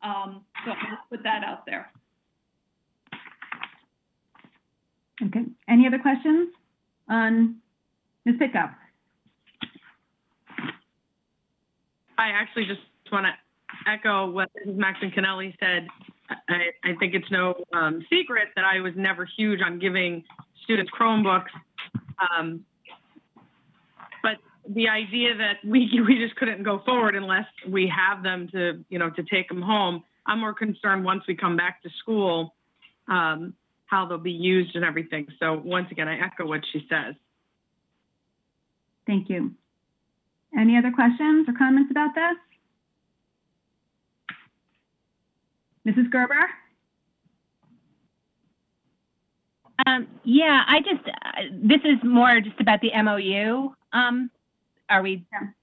So I'll put that out there. Okay. Any other questions on Ms. Pickup? I actually just want to echo what Mrs. McAnally said. I think it's no secret that I was never huge on giving students Chromebooks. But the idea that we just couldn't go forward unless we have them to, you know, to take them home. I'm more concerned once we come back to school, how they'll be used and everything. So once again, I echo what she says. Thank you. Any other questions or comments about this? Mrs. Gerber? Yeah, this is more just about the MOU.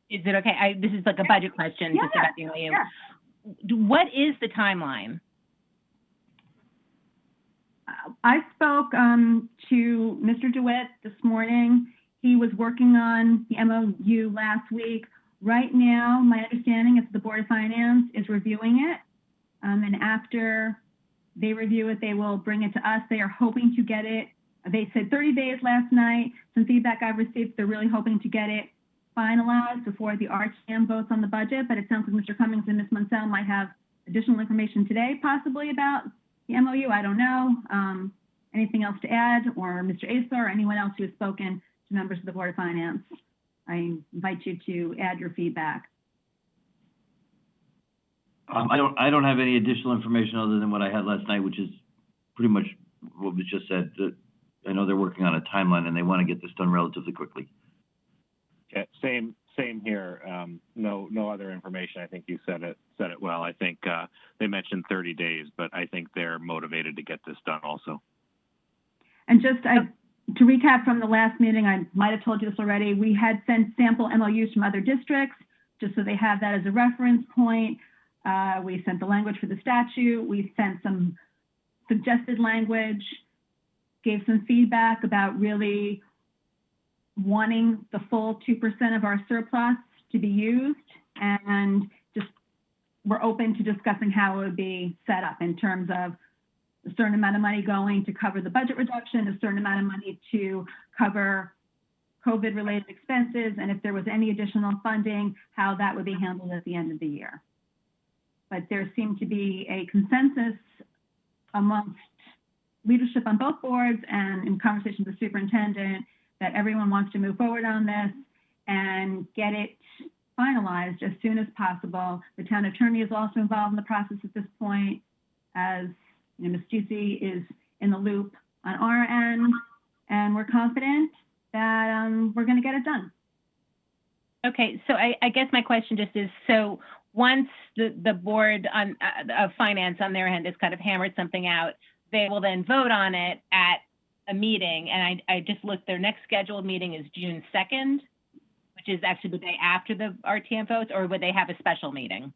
Is it okay? This is like a budget question just about the MOU. Yeah. What is the timeline? I spoke to Mr. DeWitt this morning. He was working on the MOU last week. Right now, my understanding is the Board of Finance is reviewing it. And after they review it, they will bring it to us. They are hoping to get it. They said 30 days last night. Some feedback I've received, they're really hoping to get it finalized before the RTM votes on the budget. But it sounds like Mr. Cummings and Ms. Munsell might have additional information today, possibly about the MOU. I don't know. Anything else to add, or Mr. Asa or anyone else who has spoken to members of the Board of Finance? I invite you to add your feedback. I don't have any additional information other than what I had last night, which is pretty much what was just said. I know they're working on a timeline and they want to get this done relatively quickly. Yeah, same here. No other information. I think you said it well. I think they mentioned 30 days, but I think they're motivated to get this done also. And just to recap from the last meeting, I might have told you this already. We had sent sample MOUs from other districts, just so they have that as a reference point. We sent the language for the statute. We sent some suggested language, gave some feedback about really wanting the full 2% of our surplus to be used, and just we're open to discussing how it would be set up in terms of a certain amount of money going to cover the budget reduction, a certain amount of money to cover COVID-related expenses, and if there was any additional funding, how that would be handled at the end of the year. But there seemed to be a consensus amongst leadership on both boards and in conversation with the superintendent that everyone wants to move forward on this and get it finalized as soon as possible. The town attorney is also involved in the process at this point, as you know, Ms. Ducey is in the loop on our end, and we're confident that we're going to get it done. Okay, so I guess my question just is, so once the board of finance on their end has kind of hammered something out, they will then vote on it at a meeting. And I just looked, their next scheduled meeting is June 2nd, which is actually the day after the RTM votes, or would they have a special meeting?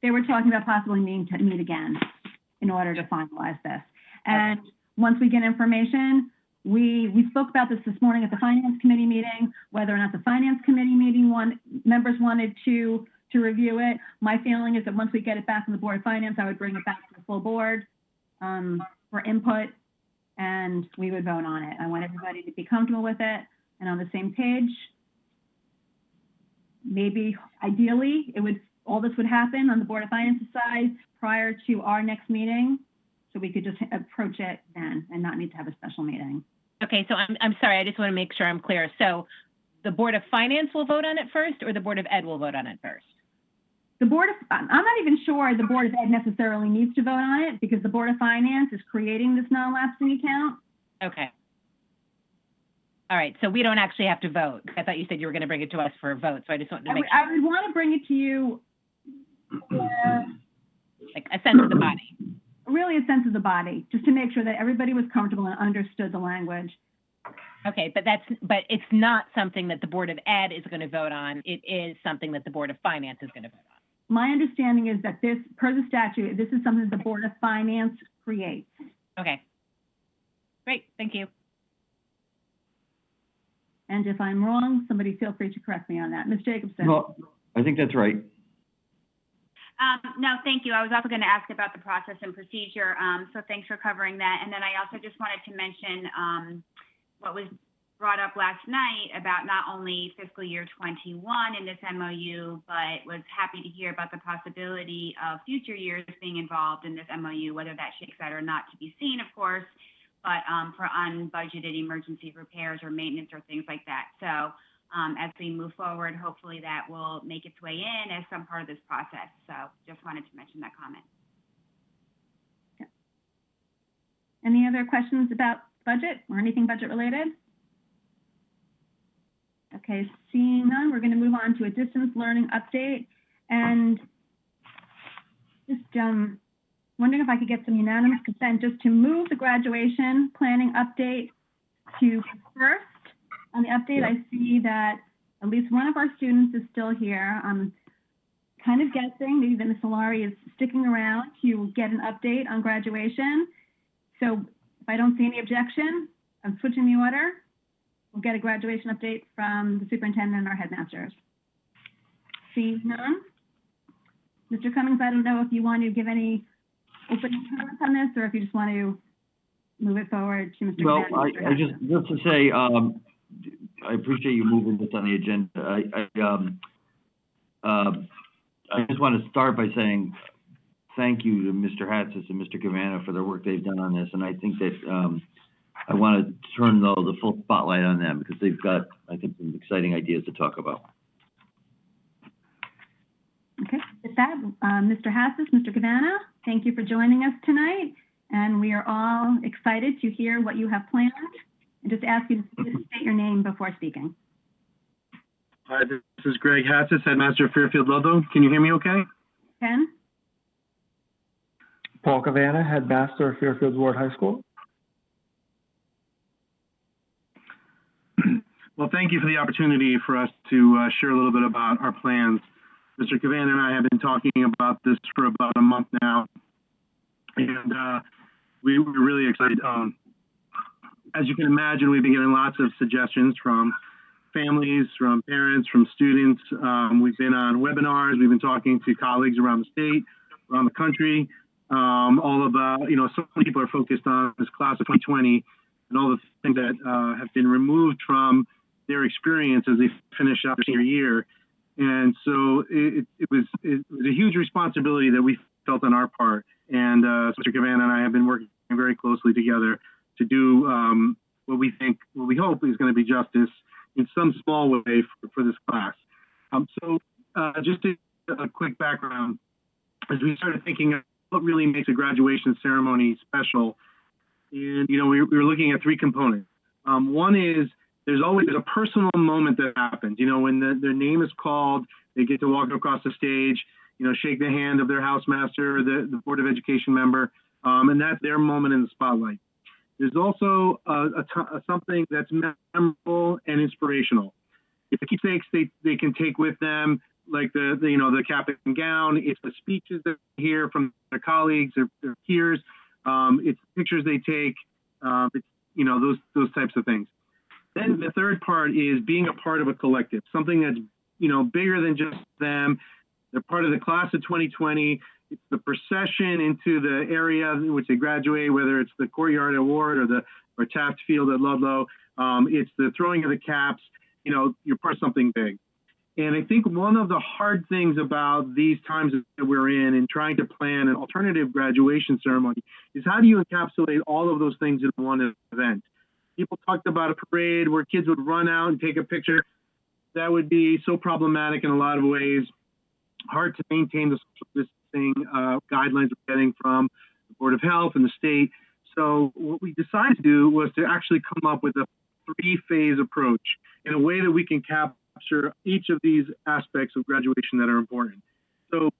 They were talking about possibly meeting to meet again in order to finalize this. And once we get information, we spoke about this morning at the Finance Committee meeting, whether or not the Finance Committee meeting members wanted to review it. My feeling is that once we get it back from the Board of Finance, I would bring it back to the full board for input, and we would vote on it. I want everybody to be comfortable with it and on the same page. Maybe ideally, all this would happen on the Board of Finance side prior to our next meeting, so we could just approach it then and not need to have a special meeting. Okay, so I'm sorry, I just want to make sure I'm clear. So the Board of Finance will vote on it first, or the Board of Ed will vote on it first? I'm not even sure the Board of Ed necessarily needs to vote on it, because the Board of Finance is creating this non-lapsing account. Okay. All right, so we don't actually have to vote. I thought you said you were going to bring it to us for a vote, so I just wanted to make sure. I would want to bring it to you for like a sense of the body. Really a sense of the body, just to make sure that everybody was comfortable and understood the language. Okay, but it's not something that the Board of Ed is going to vote on. It is something that the Board of Finance is going to vote on. My understanding is that this, per the statute, this is something that the Board of Finance creates. Okay. Great, thank you. And if I'm wrong, somebody feel free to correct me on that. Ms. Jacobson. Well, I think that's right. No, thank you. I was also going to ask about the process and procedure, so thanks for covering that. And then I also just wanted to mention what was brought up last night about not only fiscal year 21 in this MOU, but was happy to hear about the possibility of future years being involved in this MOU, whether that shakes out or not to be seen, of course, but for unbudgeted emergency repairs or maintenance or things like that. So as we move forward. Hopefully that will make its way in as some part of this process. So just wanted to mention that comment. Any other questions about budget or anything budget related? Okay, seeing none, we're going to move on to a distance learning update. And just wondering if I could get some unanimous consent just to move the graduation planning update to first. On the update, I see that at least one of our students is still here. I'm kind of guessing maybe that Ms. Solari is sticking around to get an update on graduation. So if I don't see any objection, I'm switching the order. We'll get a graduation update from the superintendent and our headmasters. Seeing none. Mr. Cummings, I don't know if you want to give any opening comments on this or if you just want to move it forward to Mr. Well, Cavan. I just to say, I appreciate you moving this on the agenda. I just want to start by saying thank you to Mr. Hatzis and Mr. Cavana for their work they've done on this. And I think that I want to turn the full spotlight on them because they've got, I think, some exciting ideas to talk about. Okay, with that, Mr. Hatzis, Mr. Cavana, thank you for joining us tonight. And we are all excited to hear what you have planned. And just ask you to state your name before speaking. Hi, this is Greg Hatzis, Headmaster of Fairfield Ludlow. Can you hear me okay? Ken? Paul Cavana, Headmaster of Fairfield Ward High School. Well, thank you for the opportunity for us to share a little bit about our plans. Mr. Cavana and I have been talking about this for about a month now, and we were really excited. As you can imagine, we've been getting lots of suggestions from families, from parents, from students. We've been on webinars. We've been talking to colleagues around the state, around the country, all about, so many people are focused on this class of 2020 and all the things that have been removed from their experience as they finish up their senior year. And so it was a huge responsibility that we felt on our part. And Mr. Cavana and I have been working very closely together to do what we hope is going to be justice in some small way for this class. Just a quick background, as we started thinking of what really makes a graduation ceremony special, and we were looking at three components. One is there's always a personal moment that happens. When their name is called, they get to walk across the stage, shake the hand of their housemaster, or the Board of Education member, and that's their moment in the spotlight. There's also something that's memorable and inspirational. It's the keepsakes they can take with them, like the cap and gown. It's the speeches that they hear from their colleagues or their peers. It's pictures they take. It's those types of things. Then the third part is being a part of a collective, something that's bigger than just them. They're part of the class of 2020. It's the procession into the area in which they graduate, whether it's the Courtyard at Ward or Taft Field at Ludlow. It's the throwing of the caps. You're part of something big. And I think one of the hard things about these times that we're in and trying to plan an alternative graduation ceremony is how do you encapsulate all of those things in one event? People talked about a parade where kids would run out and take a picture. That would be so problematic in a lot of ways. Hard to maintain the social distancing guidelines we're getting from the Board of Health and the state. So what we decided to do was to actually come up with a three-phase approach in a way that we can capture each of these aspects of graduation that are important. So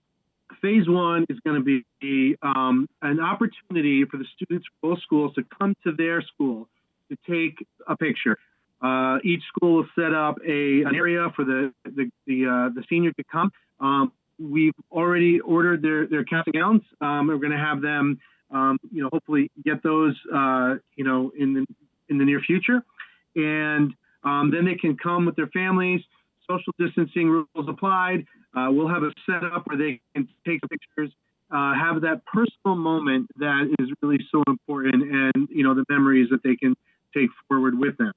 phase one is going to be an opportunity for the students from both schools to come to their school to take a picture. Each school will set up an area for the senior to come. We've already ordered their caps and gowns. We're going to have them, hopefully get those, in the near future. And then they can come with their families. Social distancing rules applied. We'll have a setup where they can take pictures, have that personal moment that is really so important, and the memories that they can take forward with them.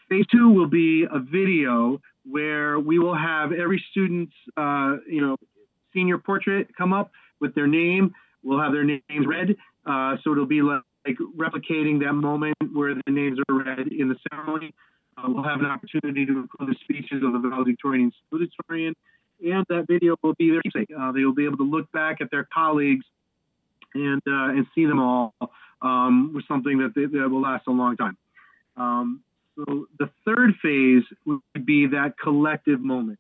Phase two will be a video where we will have every student's senior portrait come up with their name. We'll have their names read, so it'll be like replicating that moment where the names are read in the ceremony. we'll have an opportunity to include the speeches of the valedictorian and salutatorian, and that video will be their keepsake. They will be able to look back at their colleagues and see them all with something that will last a long time. So the third phase would be that collective moment.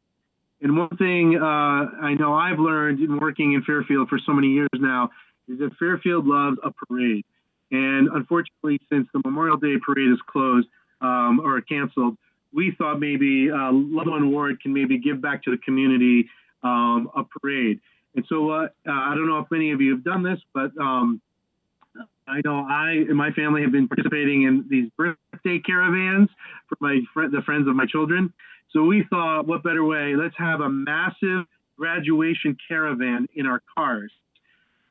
And one thing I know I've learned in working in Fairfield for so many years now is that Fairfield loves a parade. And unfortunately, since the Memorial Day parade is closed or canceled, we thought maybe Ludlow Ward can maybe give back to the community a parade. And so I don't know if many of you have done this, but I know I and my family have been participating in these birthday caravans for the friends of my children. So we thought, what better way? Let's have a massive graduation caravan in our cars.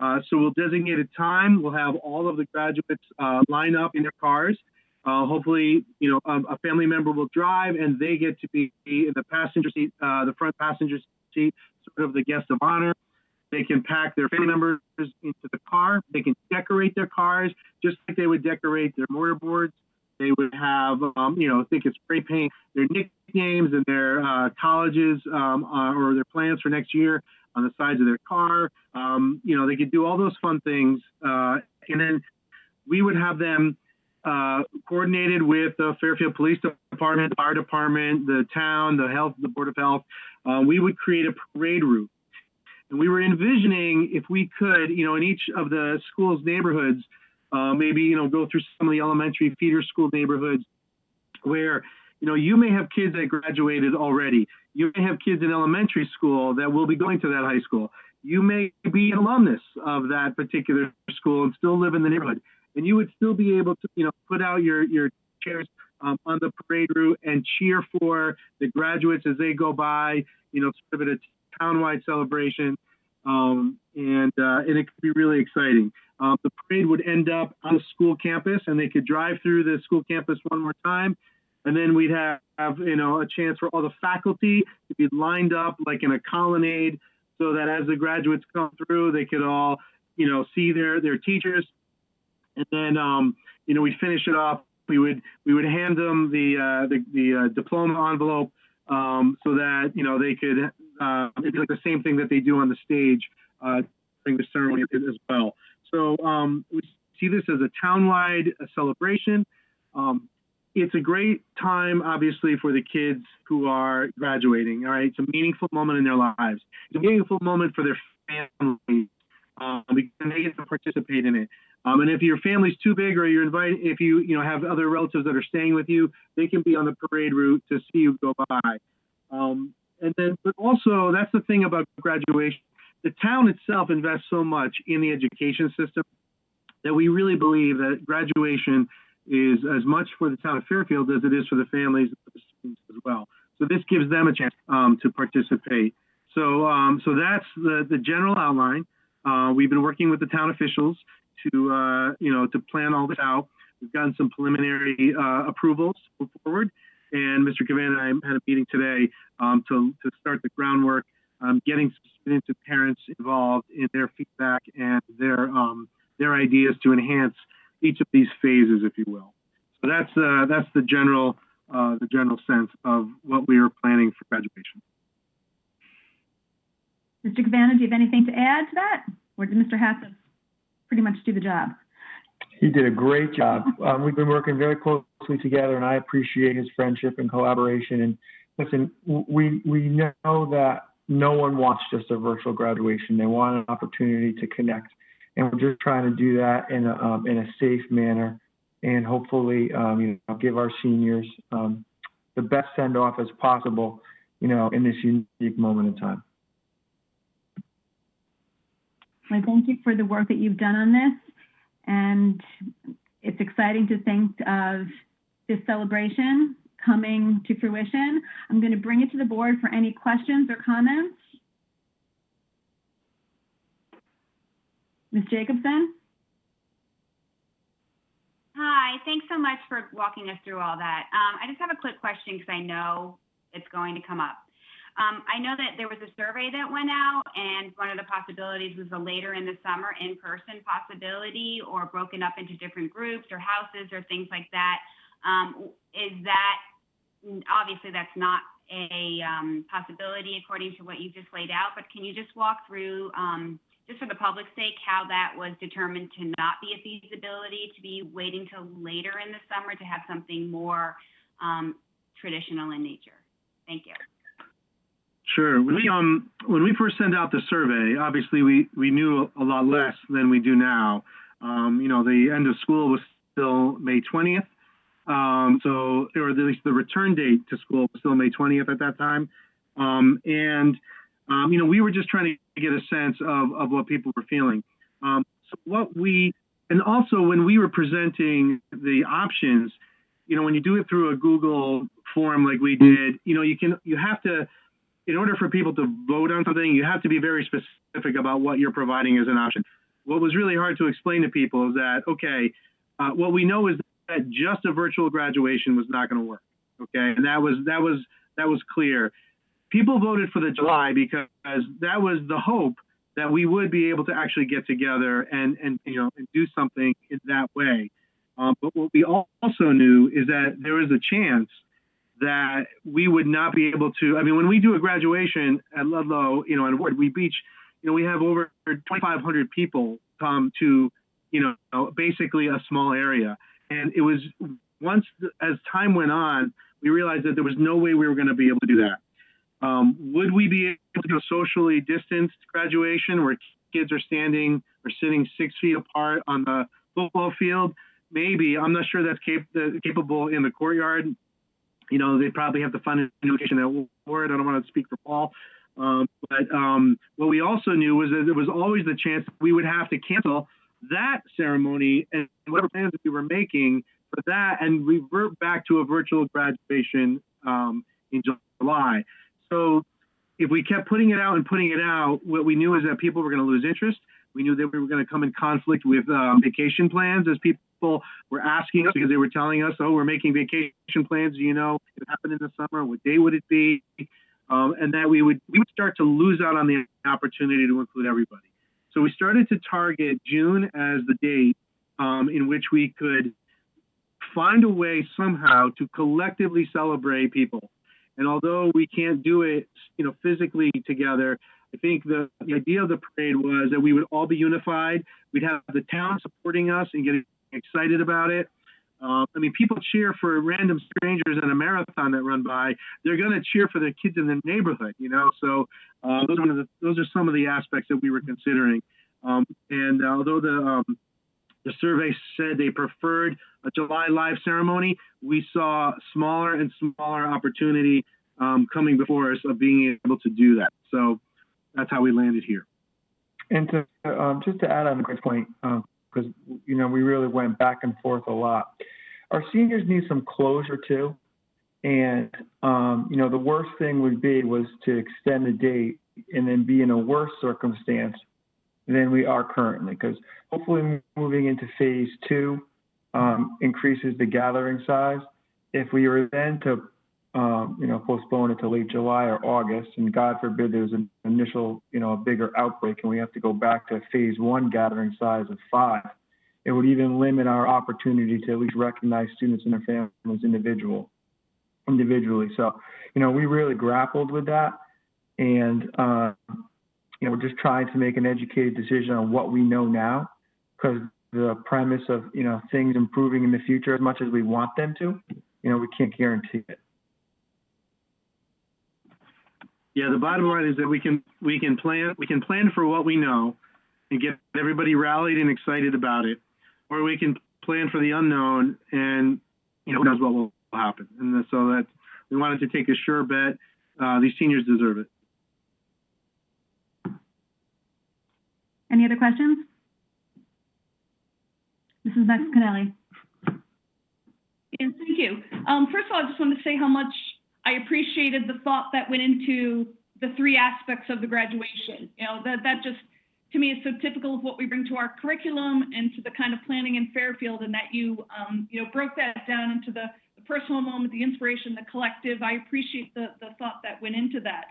So we'll designate a time. We'll have all of the graduates line up in their cars. Hopefully, a family member will drive, and they get to be in the passenger seat, the front passenger seat, sort of the guest of honor. They can pack their family members into the car. They can decorate their cars just like they would decorate their mortarboards. They would have, they could spray paint their nicknames and their colleges or their plans for next year on the sides of their car. They could do all those fun things. And then we would have them coordinated with the Fairfield Police Department, the Fire Department, the town, the Board of Health. We would create a parade route. And we were envisioning if we could, in each of the school's neighborhoods, maybe, go through some of the elementary feeder school neighborhoods where, you may have kids that graduated already. You may have kids in elementary school that will be going to that high school. You may be an alumnus of that particular school and still live in the neighborhood. And you would still be able to, put out your chairs on the parade route and cheer for the graduates as they go by, sort of at a townwide celebration. And it could be really exciting. The parade would end up on the school campus, and they could drive through the school campus one more time. And then we'd have a chance for all the faculty to be lined up like in a colonnade so that as the graduates come through, they could all, see their teachers. And then, we'd finish it off. We would hand them the diploma envelope so that, they could, it's like the same thing that they do on the stage during the ceremony as well. So we see this as a townwide celebration. It's a great time, obviously, for the kids who are graduating. All right, it's a meaningful moment in their lives. It's a meaningful moment for their families, and they get to participate in it. And if your family's too big, or you're invited, if you have other relatives that are staying with you, they can be on the parade route to see you go by. And then, but also, that's the thing about graduation. The town itself invests so much in the education system that we really believe that graduation is as much for the town of Fairfield as it is for the families and the students as well. So this gives them a chance to participate. So that's the general outline. We've been working with the town officials to plan all this out. We've gotten some preliminary approvals to move forward. And Mr. Cavan and I had a meeting today to start the groundwork, getting students and parents involved in their feedback and their ideas to enhance each of these phases, if you will. So that's the general sense of what we are planning for graduation. Mr. Cavan, do you have anything to add to that? Or did Mr. Hatz pretty much do the job? He did a great job. We've been working very closely together, and I appreciate his friendship and collaboration. And listen, we know that no one wants just a virtual graduation. They want an opportunity to connect. And we're just trying to do that in a safe manner, and hopefully, give our seniors the best send-off as possible, in this unique moment in time. Well, thank you for the work that you've done on this, and it's exciting to think of this celebration coming to fruition. I'm going to bring it to the board for any questions or comments. Ms. Jacobson? Hi, thanks so much for walking us through all that. I just have a quick question because I know it's going to come up. I know that there was a survey that went out, and one of the possibilities was a later in the summer in-person possibility, or broken up into different groups or houses or things like that. Is that obviously that's not a possibility according to what you just laid out, but can you just walk through, just for the public's sake, how that was determined to not be a feasibility, to be waiting till later in the summer to have something more traditional in nature? Thank you. Sure. When we first sent out the survey, obviously we knew a lot less than we do now. The end of school was still May 20th. Or at least the return date to school was still May 20th at that time. We were just trying to get a sense of what people were feeling. And also when we were presenting the options, when you do it through a Google form like we did, you have to, in order for people to vote on something, you have to be very specific about what you're providing as an option. What was really hard to explain to people is that, okay, what we know is that just a virtual graduation was not going to work. Okay, and that was clear. People voted for the July because that was the hope that we would be able to actually get together and do something in that way. But what we also knew is that there was a chance that we would not be able to. I mean, when we do a graduation at Ludlow, and Ward Beach, we have over 2,500 people come to, basically a small area. And it was as time went on, we realized that there was no way we were going to be able to do that. Would we be able to do a socially distanced graduation where kids are standing or sitting 6 feet apart on the football field? Maybe. I'm not sure that's capable in the courtyard. They probably have to find a new location at Ward. I don't want to speak for Paul. But what we also knew was that there was always the chance we would have to cancel that ceremony and whatever plans that we were making for that and revert back to a virtual graduation in July. So if we kept putting it out, what we knew is that people were going to lose interest. We knew that we were going to come in conflict with vacation plans as people were asking us because they were telling us, oh, we're making vacation plans. It happened in the summer. What day would it be? And that we would start to lose out on the opportunity to include everybody. So we started to target June as the date in which we could find a way somehow to collectively celebrate people. And although we can't do it, physically together, I think the idea of the parade was that we would all be unified. We'd have the town supporting us and getting excited about it. People cheer for random strangers in a marathon that run by. They're going to cheer for the kids in the neighborhood, So those are some of the aspects that we were considering. And although the survey said they preferred a July live ceremony, we saw smaller and smaller opportunity coming before us of being able to do that. So that's how we landed here. And to just to add on Greg's point, because we really went back and forth a lot. Our seniors need some closure too, and the worst thing would be was to extend the date and then be in a worse circumstance than we are currently. Because hopefully moving into phase 2 increases the gathering size. If we were then to postpone it to late July or August, and God forbid there's an initial, a bigger outbreak and we have to go back to phase 1 gathering size of 5, it would even limit our opportunity to at least recognize students and their families individually. So, we really grappled with that, and, we're just trying to make an educated decision on what we know now, because the premise of, things improving in the future as much as we want them to, we can't guarantee it. Yeah, the bottom line is that we can plan for what we know and get everybody rallied and excited about it, or we can plan for the unknown and who knows what will happen. And so that we wanted to take a sure bet. These seniors deserve it. Any other questions? Mrs. Max-Canelli. And thank you. First of all, I just want to say how much I appreciated the thought that went into the 3 aspects of the graduation. That just, to me, is so typical of what we bring to our curriculum and to the kind of planning in Fairfield, and that you broke that down into the personal moment, the inspiration, the collective. I appreciate the thought that went into that.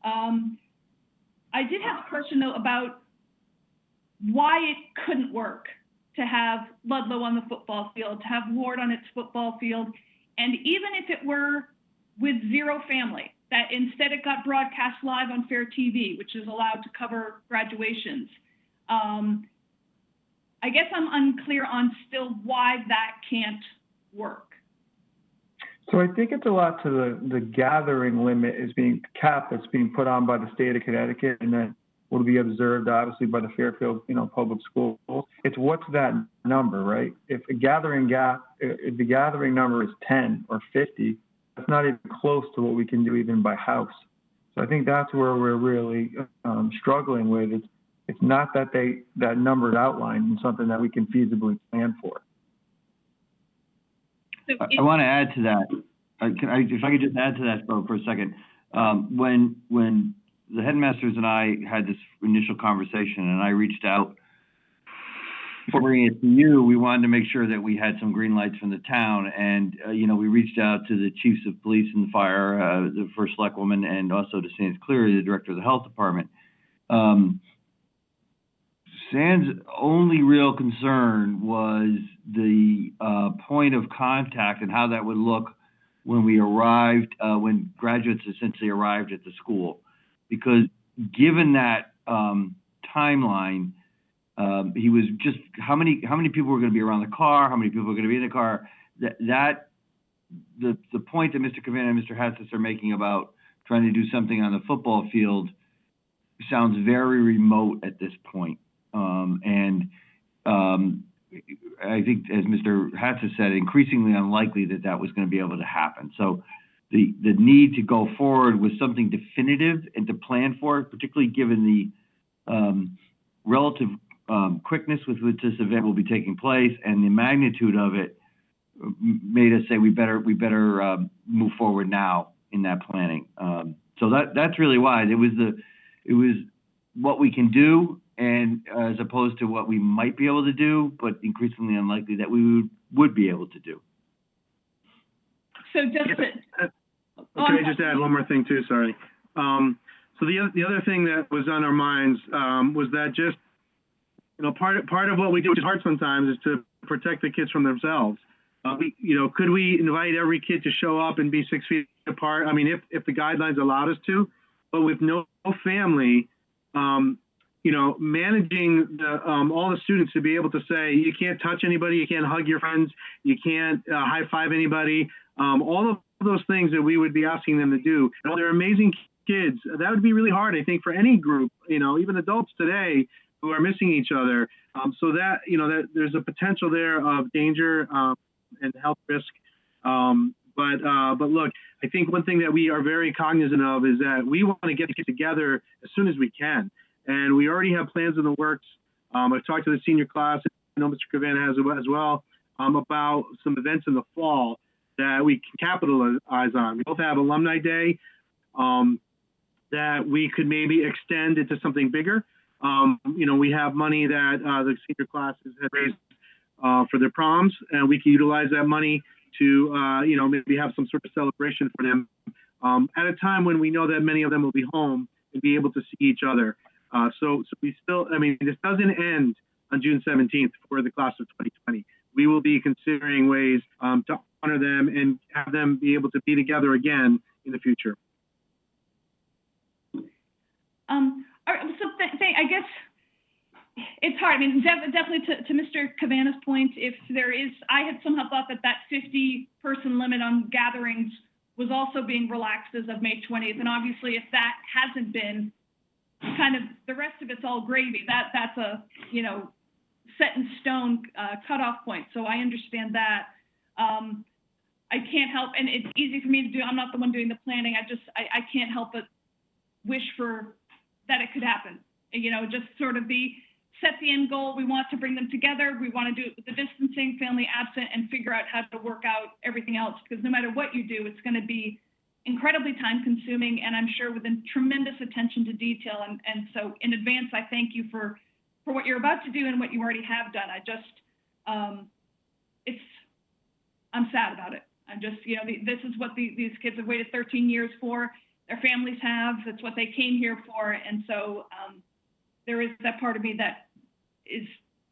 I did have a question, though, about why it couldn't work to have Ludlow on the football field, to have Ward on its football field, and even if it were with zero family, that instead it got broadcast live on FairTV, which is allowed to cover graduations. I guess I'm unclear on still why that can't work. So I think it's a lot to the gathering limit is being capped that's being put on by the state of Connecticut, and then will be observed obviously by the Fairfield, public schools. It's what's that number, right? If the gathering number is 10 or 50, that's not even close to what we can do even by house. So I think that's where we're really struggling with. It's not that that number is outlined in something that we can feasibly plan for. I want to add to that. If I could just add to that for a second. When the headmasters and I had this initial conversation, and I reached out for bringing it to you, we wanted to make sure that we had some green lights from the town. And, we reached out to the chiefs of police and the fire, the first select woman, and also to Sans Cleary, the director of the health department. Sans' only real concern was the point of contact and how that would look when we arrived, when graduates essentially arrived at the school. Because given that timeline, he was just how many people were going to be around the car, how many people were going to be in the car. The point that Mr. Cavanna and Mr. Hatzis are making about trying to do something on the football field sounds very remote at this point. I think, as Mr. Hatzis said, increasingly unlikely that was going to be able to happen. So the need to go forward with something definitive and to plan for it, particularly given the relative quickness with which this event will be taking place and the magnitude of it, made us say we better move forward now in that planning. So that's really why it was what we can do, and as opposed to what we might be able to do, but increasingly unlikely that we would be able to do. So just can I just add one more thing too? Sorry. So the other thing that was on our minds was that just part of what we do, which is hard sometimes, is to protect the kids from themselves. Could we invite every kid to show up and be 6 feet apart? I mean, if the guidelines allowed us to, but with no family, managing all the students to be able to say, you can't touch anybody, you can't hug your friends, you can't high five anybody, all of those things that we would be asking them to do. They're amazing kids. That would be really hard, I think, for any group, even adults today who are missing each other. So that, that there's a potential there of danger and health risk. But look, I think one thing that we are very cognizant of is that we want to get the kids together as soon as we can. And we already have plans in the works. I've talked to the senior class, I know Mr. Cavanna has as well, about some events in the fall that we can capitalize on. We both have Alumni Day that we could maybe extend into something bigger. We have money that the senior classes had raised for their proms, and we can utilize that money to, maybe have some sort of celebration for them at a time when we know that many of them will be home and be able to see each other. So we still, this doesn't end on June 17th for the class of 2020. We will be considering ways to honor them and have them be able to be together again in the future. I guess it's hard. Definitely to Mr. Cavanna's point, if there is, I had somehow thought that 50-person limit on gatherings was also being relaxed as of May 20th. And obviously, if that hasn't been, kind of the rest of it's all gravy. That's a, set in stone cutoff point. So I understand that. I can't help, and it's easy for me to do. I'm not the one doing the planning. I can't help but wish for that it could happen. Just sort of set the end goal. We want to bring them together. We want to do it with the distancing, family absent, and figure out how to work out everything else. Because no matter what you do, it's going to be incredibly time consuming, and I'm sure with a tremendous attention to detail. And so in advance, I thank you for what you're about to do and what you already have done. I'm sad about it. I'm just, this is what these kids have waited 13 years for. Their families have. That's what they came here for. And so there is that part of me that is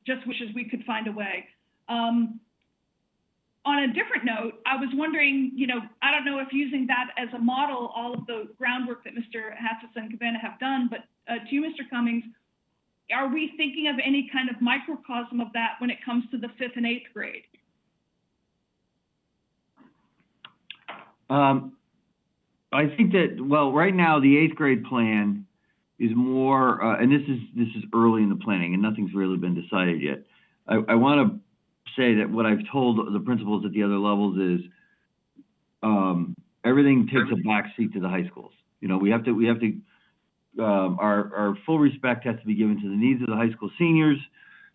just wishes we could find a way. On on a different note, I was wondering, I don't know if using that as a model, all of the groundwork that Mr. Hatzis and Cabana have done, but to you, Mr. Cummings, are we thinking of any kind of microcosm of that when it comes to the 5th and 8th grade? I think that, well, right now, the 8th grade plan is more, and this is early in the planning, and nothing's really been decided yet. I want to say that what I've told the principals at the other levels is everything takes a back seat to the high schools. We have to our full respect has to be given to the needs of the high school seniors.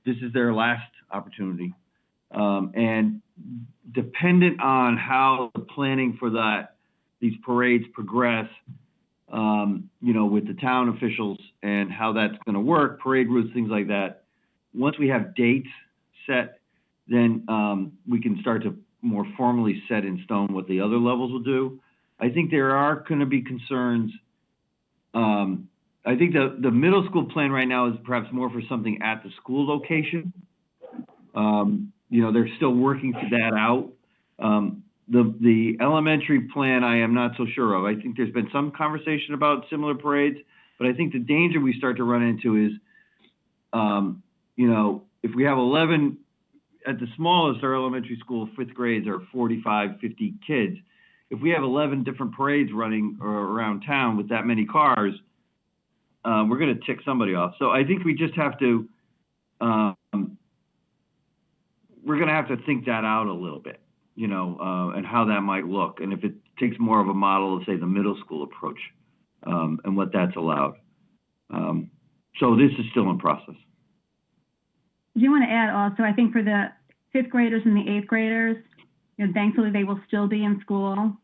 This is their last opportunity. And dependent on how the planning for these parades progress, with the town officials and how that's going to work, parade routes, things like that. Once we have dates set, then we can start to more formally set in stone what the other levels will do. I think there are going to be concerns. I think the middle school plan right now is perhaps more for something at the school location. They're still working that out. The elementary plan, I am not so sure of. I think there's been some conversation about similar parades, but I think the danger we start to run into is, if we have 11, at the smallest, our elementary school, 5th grades are 45, 50 kids. If we have 11 different parades running around town with that many cars, we're going to tick somebody off. So I think we just have to, we're going to have to think that out a little bit, and how that might look. And if it takes more of a model of, say, the middle school approach, and what that's allowed. So this is still in process. Do you want to add also, I think for the 5th graders and the 8th graders, thankfully they will still be in school.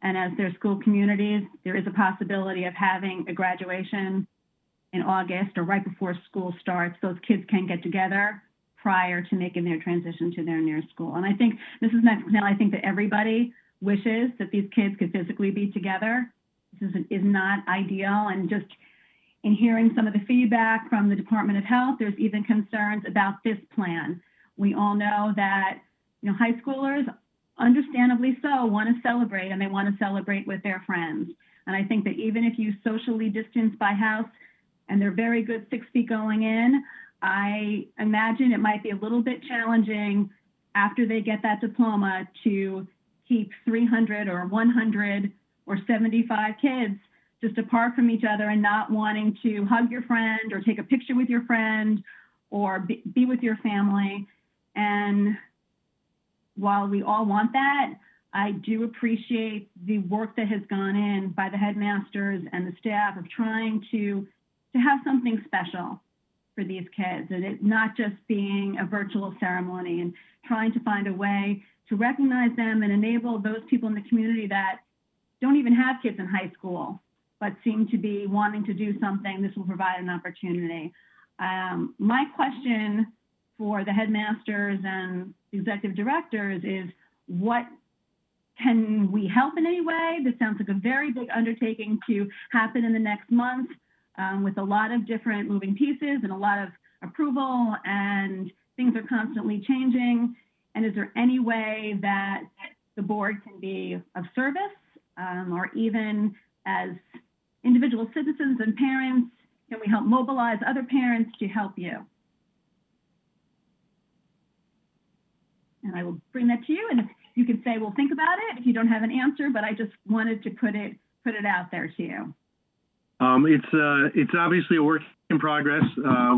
And as their school communities, there is a possibility of having a graduation in August or right before school starts. Those kids can get together prior to making their transition to their nearest school. And I think, Mrs. McNeil, I think that everybody wishes that these kids could physically be together. This is not ideal. And just in hearing some of the feedback from the Department of Health, there's even concerns about this plan. We all know that, high schoolers, understandably so, want to celebrate, and they want to celebrate with their friends. And I think that even if you socially distance by house, and they're very good 6 feet going in, I imagine it might be a little bit challenging after they get that diploma to keep 300 or 100 or 75 kids just apart from each other and not wanting to hug your friend or take a picture with your friend or be with your family. And while we all want that, I do appreciate the work that has gone in by the headmasters and the staff of trying to have something special for these kids, and it not just being a virtual ceremony, and trying to find a way to recognize them and enable those people in the community that don't even have kids in high school, but seem to be wanting to do something. This will provide an opportunity. My question for the headmasters and executive directors is, what can we help in any way? This sounds like a very big undertaking to happen in the next month, with a lot of different moving pieces and a lot of approval, and things are constantly changing. And is there any way that the board can be of service, or even as individual citizens and parents, can we help mobilize other parents to help you? And I will bring that to you, and you can say, well, think about it if you don't have an answer, but I just wanted to put it out there to you. It's obviously a work in progress.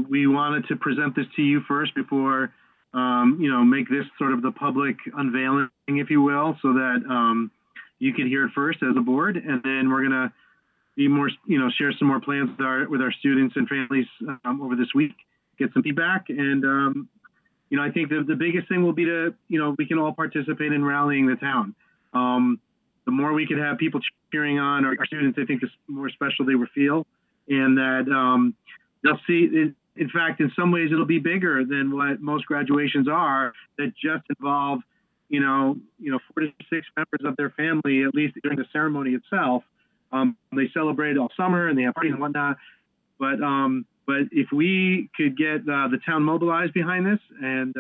We wanted to present this to you first before, make this sort of the public unveiling, if you will, so that you could hear it first as a board, and then we're gonna be more, share some more plans with our students and families over this week, get some feedback, and I think the biggest thing will be to, we can all participate in rallying the town. The more we can have people cheering on our students, I think the more special they will feel, and that they'll see. In fact, in some ways, it'll be bigger than what most graduations are, that just involve, 4 to 6 members of their family, at least during the ceremony itself. They celebrate all summer and they have parties and whatnot. But if we could get the town mobilized behind this, and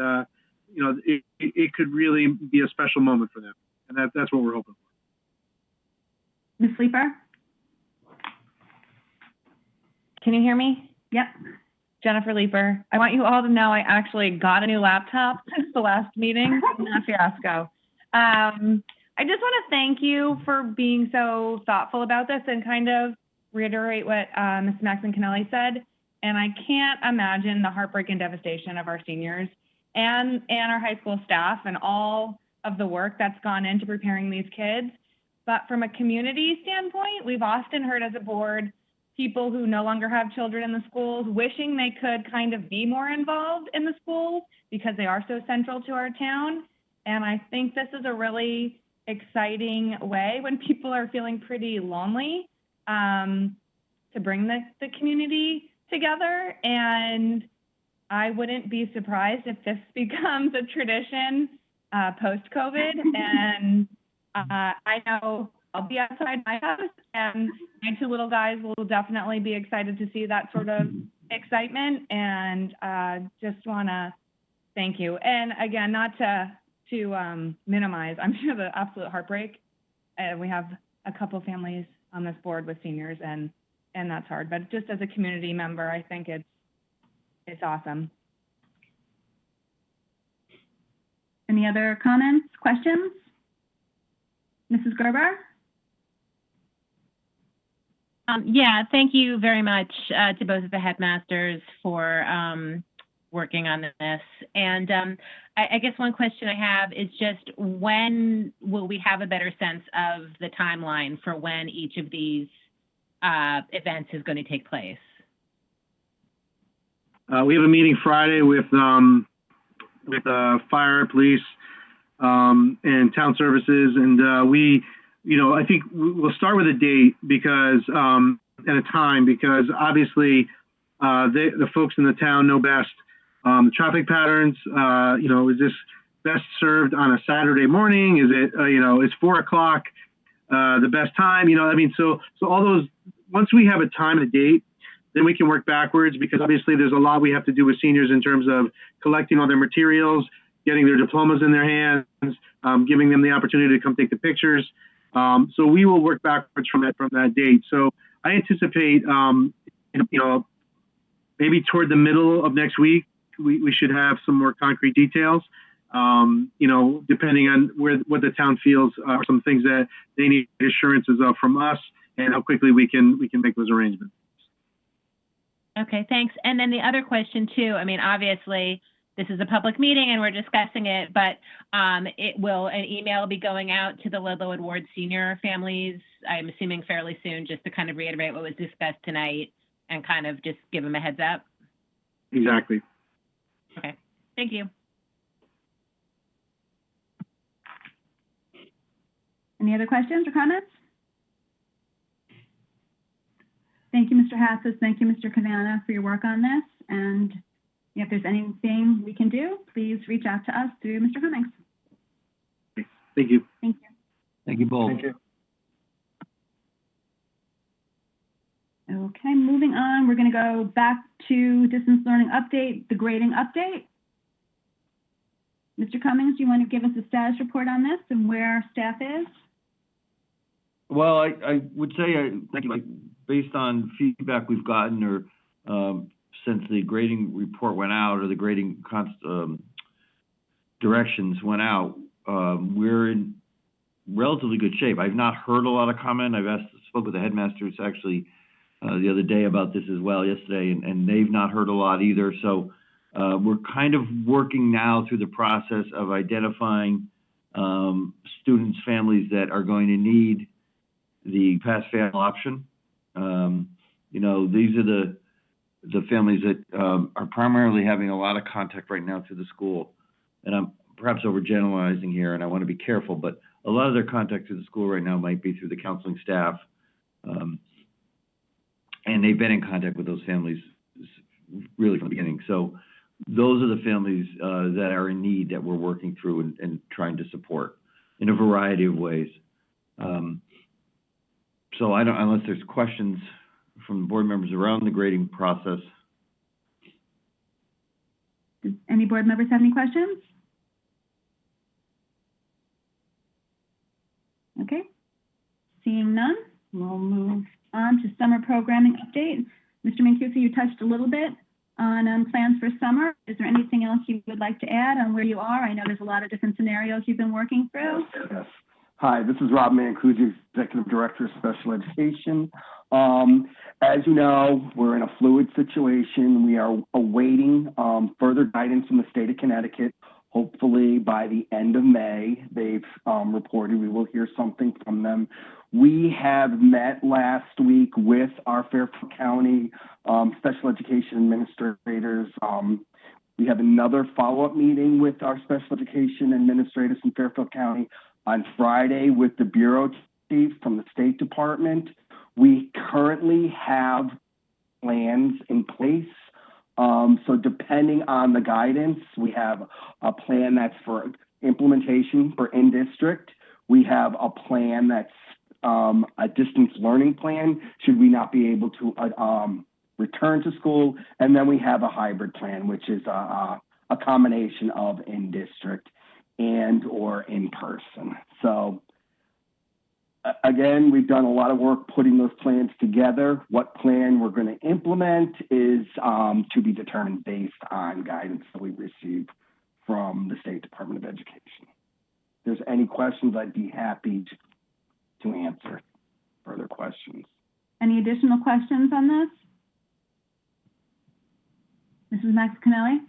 it could really be a special moment for them. And that's what we're hoping for. Ms. Sleeper? Can you hear me? Yep. Jennifer Leeper. I want you all to know I actually got a new laptop since the last meeting. Not fiasco. I just want to thank you for being so thoughtful about this and kind of reiterate what Ms. Maxon-Kennelly said. And I can't imagine the heartbreak and devastation of our seniors and our high school staff and all of the work that's gone into preparing these kids. But from a community standpoint, we've often heard as a board, people who no longer have children in the schools wishing they could kind of be more involved in the schools because they are so central to our town. And I think this is a really exciting way when people are feeling pretty lonely to bring the community together. And I wouldn't be surprised if this becomes a tradition post-COVID. And I know I'll be outside my house, and my two little guys will definitely be excited to see that sort of excitement. And just want to thank you. And again, not to minimize, I'm sure, the absolute heartbreak. We have a couple families on this board with seniors, and that's hard. But just as a community member, I think it's awesome. Any other comments, questions? Mrs. Gerber? Yeah, thank you very much to both of the headmasters for working on this. And I guess one question I have is just, when will we have a better sense of the timeline for when each of these events is going to take place? We have a meeting Friday with fire, police, and town services, and I think we'll start with a date because at a time, because obviously the folks in the town know best. The traffic patterns, is this best served on a Saturday morning? Is it, is 4 o'clock the best time? So all those, once we have a time and a date, then we can work backwards, because obviously there's a lot we have to do with seniors in terms of collecting all their materials, getting their diplomas in their hands, giving them the opportunity to come take the pictures. So we will work backwards from that date. So I anticipate, maybe toward the middle of next week, we should have some more concrete details, depending on what the town feels are some things that they need assurances of from us, and how quickly we can make those arrangements. Okay, thanks. And then the other question too, I mean, obviously this is a public meeting and we're discussing it, but will an email be going out to the Ludlow and Ward senior families, I'm assuming fairly soon, just to kind of reiterate what was discussed tonight and kind of just give them a heads up? Exactly. Okay, thank you. Any other questions or comments? Thank you, Mr. Hatzis. Thank you, Mr. Cavanagh, for your work on this. And if there's anything we can do, please reach out to us through Mr. Cummings. Thank you. Thank you. Thank you both. Thank you. Okay, moving on, we're going to go back to distance learning update, the grading update. Mr. Cummings, do you want to give us a status report on this and where staff is? Well, I would say, based on feedback we've gotten, or since the grading report went out, or the grading directions went out, we're in relatively good shape. I've not heard a lot of comment. Spoke with the headmasters actually the other day about this as well, yesterday, and they've not heard a lot either. So we're kind of working now through the process of identifying students' families that are going to need the pass-fail option. These are the families that are primarily having a lot of contact right now through the school. And I'm perhaps overgeneralizing here, and I want to be careful, but a lot of their contact through the school right now might be through the counseling staff. And they've been in contact with those families really from the beginning. So those are the families that are in need that we're working through and trying to support in a variety of ways. So unless there's questions from board members around the grading process. Does any board members have any questions? programming update. Mr. Mancusi, you touched a little bit on plans for summer. Is there anything else you would like to add on where you are? I know there's a lot of different scenarios you've been working through. Yes. Hi, this is Rob Mancusi, Executive Director of Special Education. As you know, we're in a fluid situation. We are awaiting further guidance from the state of Connecticut. Hopefully by the end of May, they've reported we will hear something from them. We have met last week with our Fairfield County special education administrators. We have another follow-up meeting with our special education administrators in Fairfield County on Friday with the bureau chief from the State Department. We currently have plans in place. So depending on the guidance, we have a plan that's for implementation for in-district. We have a plan that's a distance learning plan, should we not be able to return to school. And then we have a hybrid plan, which is a combination of in-district and or in person. So again, we've done a lot of work putting those plans together. What plan we're going to implement is to be determined based on guidance that we receive from the State Department of Education. If there's any questions, I'd be happy to answer further questions. Any additional questions on this? Mrs. Maxinelli?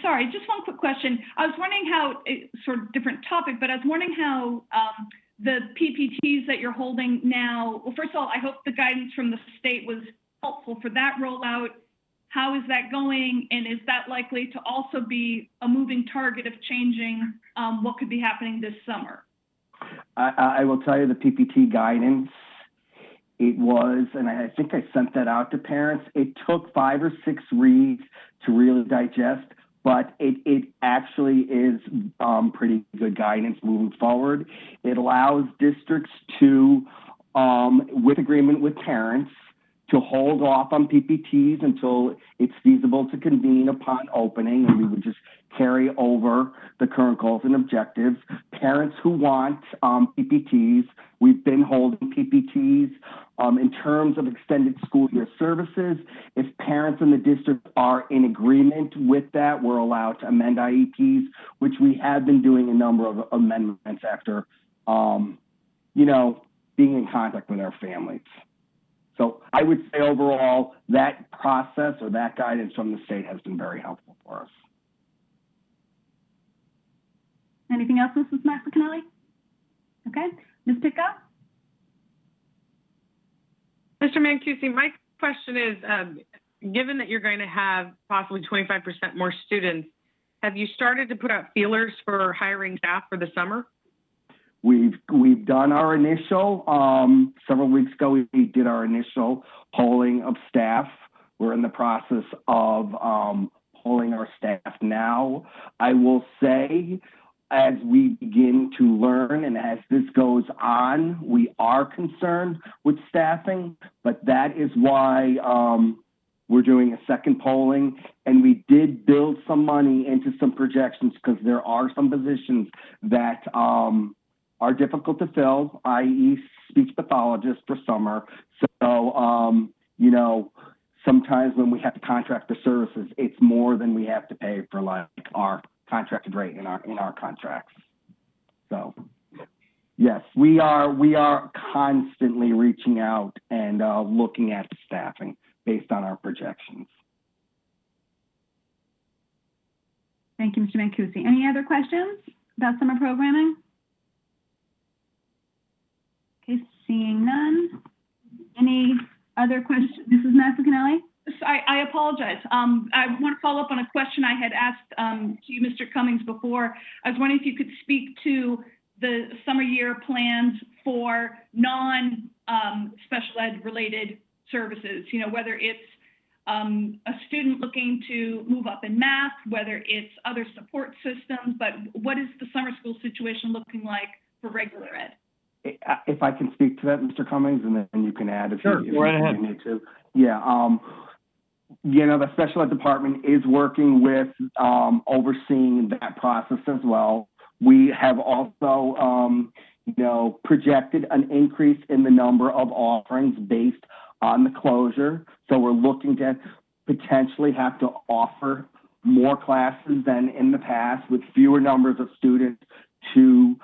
Sorry, just one quick question. I was wondering how, sort of different topic, but I was wondering how the PPTs that you're holding now, well, first of all, I hope the guidance from the state was helpful for that rollout. How is that going? And is that likely to also be a moving target of changing what could be happening this summer? I will tell you the PPT guidance, it was, and I think I sent that out to parents, it took 5 or 6 reads to really digest, but it actually is pretty good guidance moving forward. It allows districts to, with agreement with parents, to hold off on PPTs until it's feasible to convene upon opening, and we would just carry over the current goals and objectives. Parents who want PPTs, we've been holding PPTs. In terms of extended school year services, if parents in the district are in agreement with that, we're allowed to amend IEPs, which we have been doing a number of amendments after, being in contact with our families. So I would say overall, that process or that guidance from the state has been very helpful for us. Anything else, Mrs. Maxinelli? Okay, Ms. Pickup? Mr. Mancusi, my question is, given that you're going to have possibly 25% more students, have you started to put out feelers for hiring staff for the summer? We've done our initial, several weeks ago, we did our initial polling of staff. We're in the process of polling our staff now. I will say, as we begin to learn and as this goes on, we are concerned with staffing, but that is why we're doing a second polling, and we did build some money into some projections because there are some positions that are difficult to fill, i.e. speech pathologist for summer. So, sometimes when we have to contract the services, it's more than we have to pay for like our contracted rate in our contracts. So, yes, we are constantly reaching out and looking at staffing based on our projections. Thank you, Mr. Mancusi. Any other questions about summer programming? Okay, seeing none. Any other questions? Mrs. Maxinelli? I apologize. I want to follow up on a question I had asked to you, Mr. Cummings, before. I was wondering if you could speak to the summer year plans for non-special ed related services, whether it's a student looking to move up in math, whether it's other support systems, but what is the summer school situation looking like for regular ed? If I can speak to that, Mr. Cummings, and then you can add if you need to. Yeah, the special ed department is working with overseeing that process as well. We have also, projected an increase in the number of offerings based on the closure. So we're looking to potentially have to offer more classes than in the past with fewer numbers of students to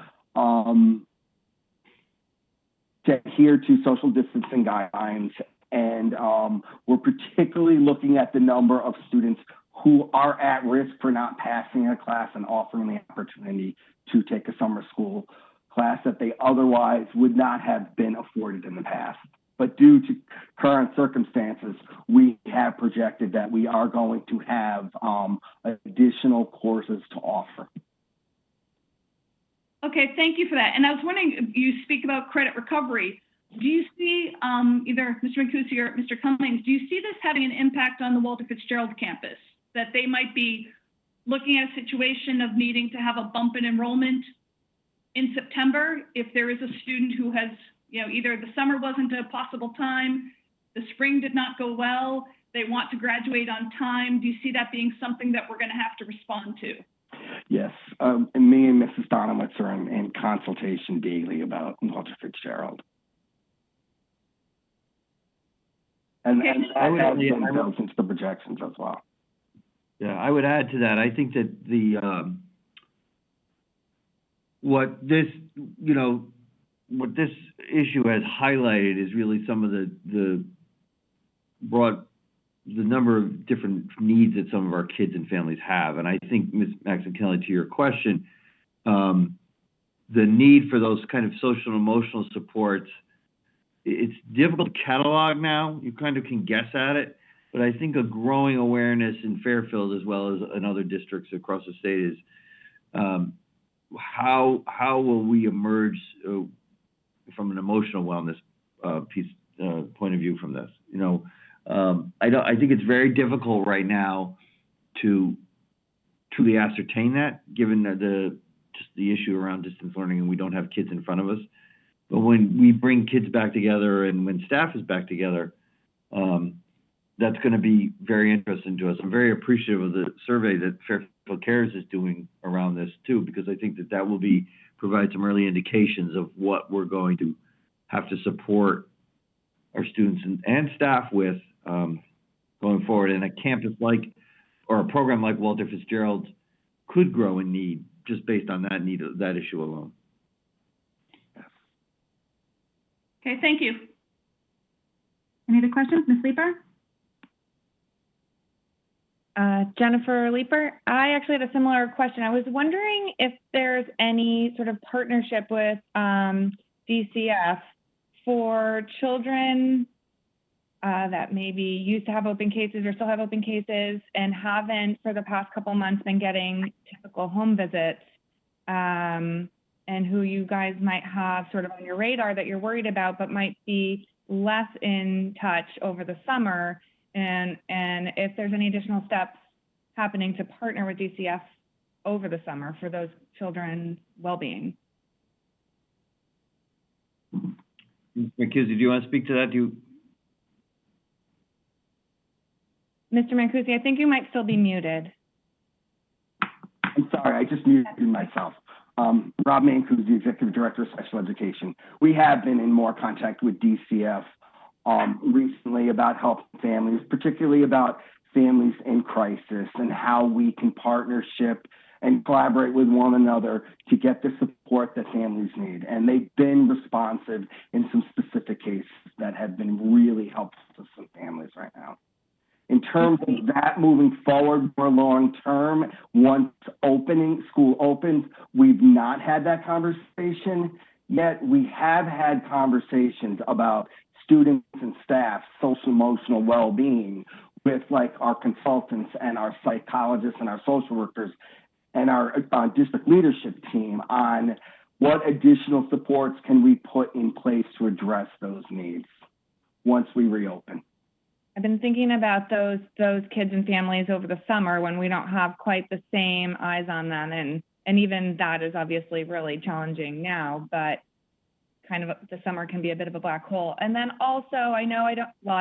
adhere to social distancing guidelines. And we're particularly looking at the number of students who are at risk for not passing a class and offering the opportunity to take a summer school class that they otherwise would not have been afforded in the past. But due to current circumstances, we have projected that we are going to have additional courses to offer. Okay, thank you for that. And I was wondering, you speak about credit recovery. Do you see, either Mr. Mancusi or Mr. Cummings, do you see this having an impact on the Walter Fitzgerald campus? That they might be looking at a situation of needing to have a bump in enrollment in September if there is a student who has, either the summer wasn't a possible time, the spring did not go well, they want to graduate on time. Do you see that being something that we're going to have to respond to? Yes, and me and Mrs. Donowitz are in consultation daily about Walter Fitzgerald. And that has been built into the projections as well. Yeah, I would add to that. I think that what this issue has highlighted is really some of the number of different needs that some of our kids and families have. And I think, Ms. Maxon-Kelly, to your question, the need for those kind of social and emotional supports, it's difficult to catalog now. You kind of can guess at it. But I think a growing awareness in Fairfield as well as in other districts across the state is how will we emerge from an emotional wellness point of view from this? I think it's very difficult right now to truly ascertain that, given just the issue around distance learning and we don't have kids in front of us. But when we bring kids back together and when staff is back together, that's going to be very interesting to us. I'm very appreciative of the survey that Fairfield Cares is doing around this too, because I think that will provide some early indications of what we're going to have to support our students and staff with going forward. And a campus or a program like Walter Fitzgerald could grow in need just based on that need, that issue alone. Okay, thank you. Any other questions? Ms. Leeper? Jennifer Leeper. I actually had a similar question. I was wondering if there's any sort of partnership with DCF for children that maybe used to have open cases or still have open cases and haven't for the past couple months been getting typical home visits, and who you guys might have sort of on your radar that you're worried about, but might be less in touch over the summer. And if there's any additional steps happening to partner with DCF over the summer for those children's well-being. Ms. Mancusi, do you want to speak to that? Mr. Mancusi, I think you might still be muted. I'm sorry, I just muted myself. Rob Mancusi, Executive Director of Special Education. We have been in more contact with DCF recently about helping families, particularly about families in crisis and how we can partnership and collaborate with one another to get the support that families need. And they've been responsive in some specific cases that have been really helpful to some families right now. In terms of that moving forward more long term, once school opens, we've not had that conversation yet. We have had conversations about students and staff, social emotional well-being with our consultants and our psychologists and our social workers and our district leadership team on what additional supports can we put in place to address those needs once we reopen. I've been thinking about those kids and families over the summer when we don't have quite the same eyes on them, and even that is obviously really challenging now, but kind of the summer can be a bit of a black hole. And then also, I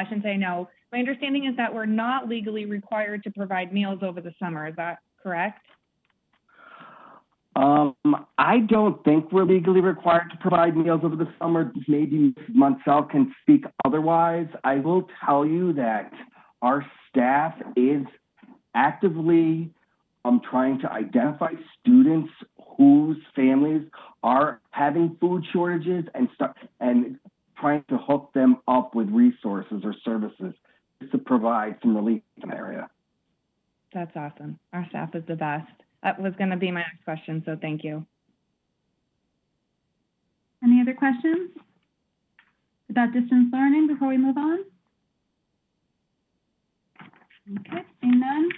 shouldn't say no. My understanding is that we're not legally required to provide meals over the summer. Is that correct? I don't think we're legally required to provide meals over the summer. Maybe Ms. Munsell can speak otherwise. I will tell you that our staff is actively trying to identify students whose families are having food shortages and trying to hook them up with resources or services to provide some relief in the area. That's awesome. Our staff is the best. That was going to be my next question, so thank you. Any other questions about distance learning before we move on? Okay, seeing none.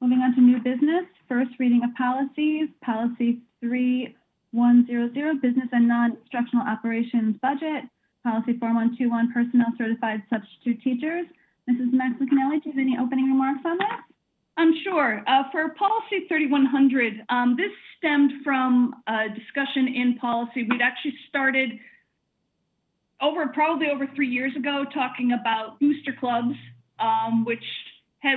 Moving on to new business. First reading of policies. Policy 3100, business and non-instructional operations budget. Policy 4121, personnel certified substitute teachers. Mrs. Max McAnally, do you have any opening remarks on this? Sure. For policy 3100, this stemmed from a discussion in policy. We'd actually started probably over 3 years ago talking about booster clubs, which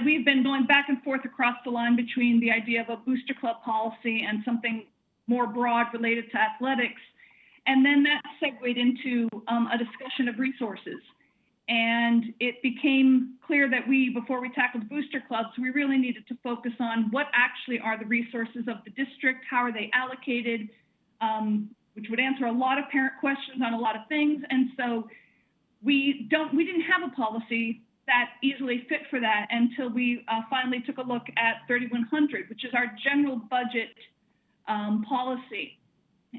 we've been going back and forth across the line between the idea of a booster club policy and something more broad related to athletics. And then that segued into a discussion of resources. And it became clear that before we tackled booster clubs, we really needed to focus on what actually are the resources of the district, how are they allocated, which would answer a lot of parent questions on a lot of things. And so we didn't have a policy that easily fit for that until we finally took a look at 3100, which is our general budget policy.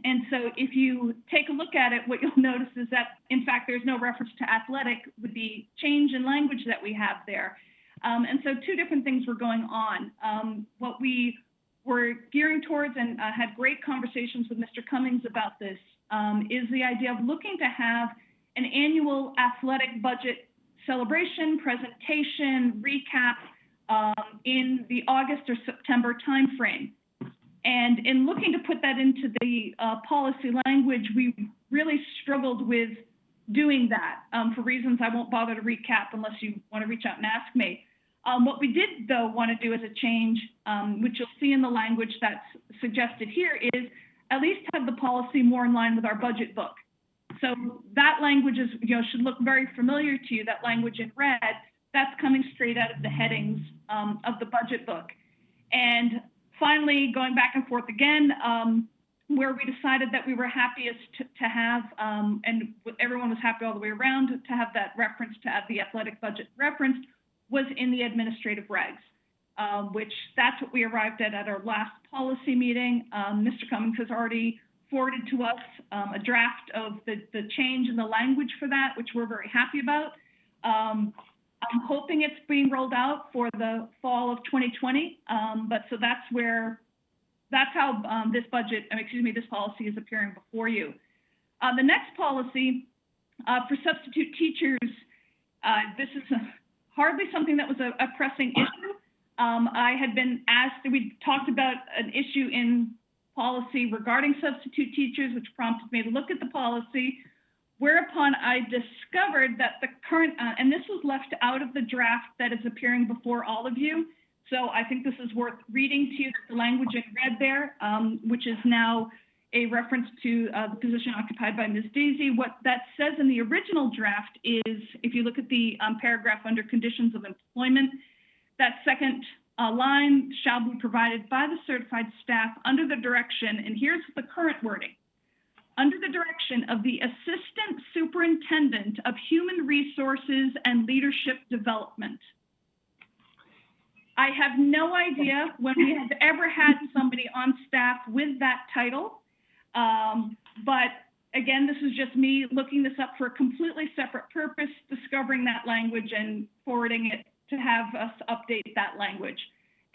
And so if you take a look at it, what you'll notice is that, in fact, there's no reference to athletic with the change in language that we have there. And so two different things were going on. What we were gearing towards and had great conversations with Mr. Cummings about this is the idea of looking to have an annual athletic budget celebration, presentation, recap in the August or September timeframe. And in looking to put that into the policy language, we really struggled with doing that for reasons I won't bother to recap unless you want to reach out and ask me. What we did, though, want to do as a change, which you'll see in the language that's suggested here, is at least have the policy more in line with our budget book. So that language is, should look very familiar to you, that language in red. That's coming straight out of the headings of the budget book. And finally, going back and forth again, where we decided that we were happiest to have, and everyone was happy all the way around, to have that reference, to have the athletic budget referenced, was in the administrative regs, which that's what we arrived at our last policy meeting. Mr. Cummings has already forwarded to us a draft of the change in the language for that, which we're very happy about. I'm hoping it's being rolled out for the fall of 2020, but so that's how this policy is appearing before you. The next policy for substitute teachers, this is hardly something that was a pressing issue. I had been asked, we talked about an issue in policy regarding substitute teachers, which prompted me to look at the policy, whereupon I discovered that the current, and this was left out of the draft that is appearing before all of you, so I think this is worth reading to you, the language in red there, which is now a reference to the position occupied by Ms. Daisy. What that says in the original draft is, if you look at the paragraph under conditions of employment, that second line shall be provided by the certified staff under the direction, and here's the current wording, under the direction of the Assistant Superintendent of Human Resources and Leadership Development. I have no idea when we have ever had somebody on staff with that title, but again, this is just me looking this up for a completely separate purpose, discovering that language and forwarding it to have us update that language.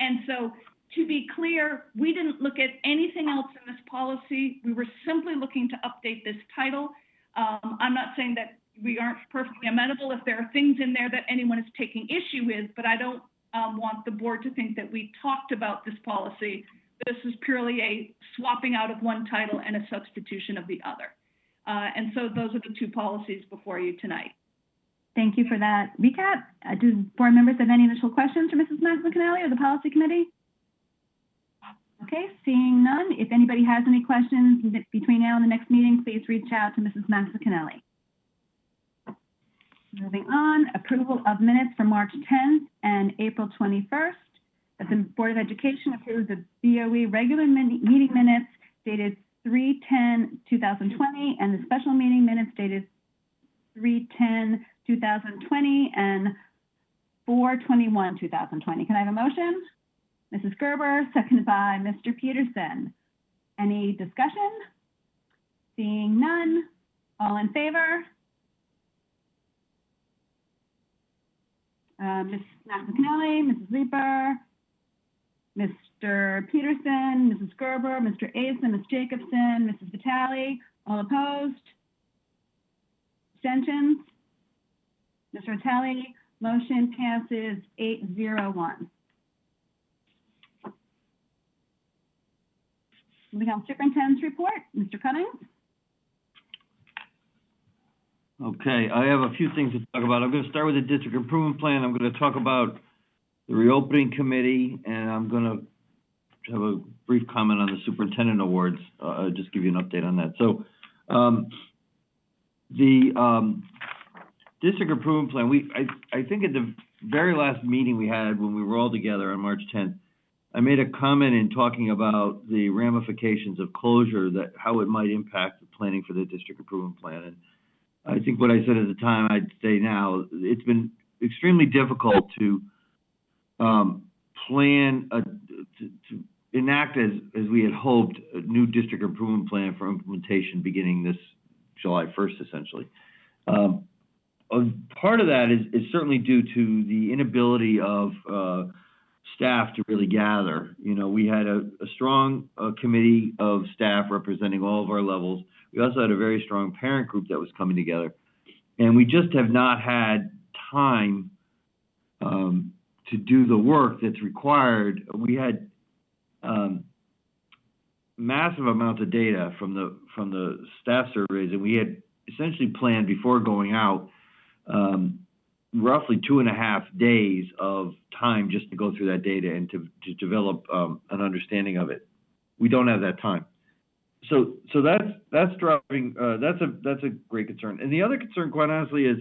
And so, to be clear, we didn't look at anything else in this policy. We were simply looking to update this title. I'm not saying that we aren't perfectly amenable if there are things in there that anyone is taking issue with, but I don't want the board to think that we talked about this policy. This is purely a swapping out of one title and a substitution of the other. And so those are the two policies before you tonight. Thank you for that recap. Do board members have any initial questions for Mrs. Max McAnally or the policy committee? Okay, seeing none, if anybody has any questions between now and the next meeting, please reach out to Mrs. Maxicanelli. Moving on, approval of minutes for March 10th and April 21st. That the Board of Education approves the BOE regular meeting minutes dated 3/10/2020 and the special meeting minutes dated 3/10/2020 and 4/21/2020. Can I have a motion? Mrs. Gerber, seconded by Mr. Peterson. Any discussion? Seeing none, all in favor? Ms. McAnally, Mrs. Leeper, Mr. Peterson, Mrs. Gerber, Mr. Asen, Ms. Jacobson, Mrs. Vitale, all opposed? Abstentions? Mr. Vitale, motion passes 801. Moving on, Superintendent's report, Mr. Cummings. Okay, I have a few things to talk about. I'm going to start with the district improvement plan. I'm going to talk about the reopening committee, and I'm going to have a brief comment on the superintendent awards. Just give you an update on that. So, the district improvement plan. I think at the very last meeting we had when we were all together on March 10th, I made a comment in talking about the ramifications of closure, that how it might impact the planning for the district improvement plan. And I think what I said at the time, I'd say now, it's been extremely difficult to plan, to enact as we had hoped, a new district improvement plan for implementation beginning this July 1st, essentially. Part of that is certainly due to the inability of staff to really gather. You know, we had a strong committee of staff representing all of our levels. We also had a very strong parent group that was coming together. And we just have not had time to do the work that's required. We had massive amounts of data from the staff surveys, and we had essentially planned before going out roughly 2.5 days of time just to go through that data and to develop an understanding of it. We don't have that time. So that's driving, that's a great concern. And the other concern, quite honestly, is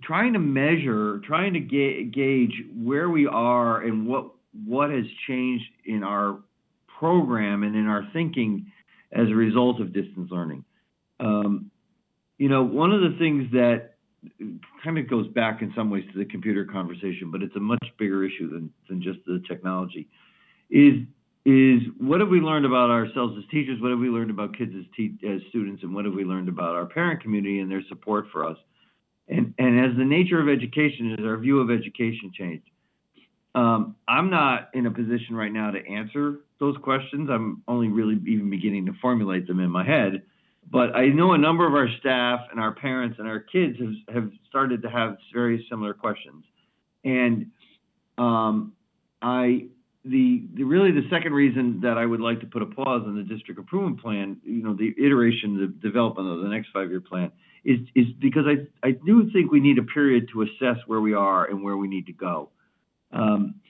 trying to measure, trying to gauge where we are and what has changed in our program and in our thinking as a result of distance learning. You know, one of the things that kind of goes back in some ways to the computer conversation, but it's a much bigger issue than just the technology, is what have we learned about ourselves as teachers? What have we learned about kids as students? And what have we learned about our parent community and their support for us? And as the nature of education, as our view of education changed, I'm not in a position right now to answer those questions. I'm only really even beginning to formulate them in my head. But I know a number of our staff and our parents and our kids have started to have very similar questions. And really the second reason that I would like to put a pause on the district improvement plan, you know, the iteration, the development of the next 5-year plan, is because I do think we need a period to assess where we are and where we need to go. I'm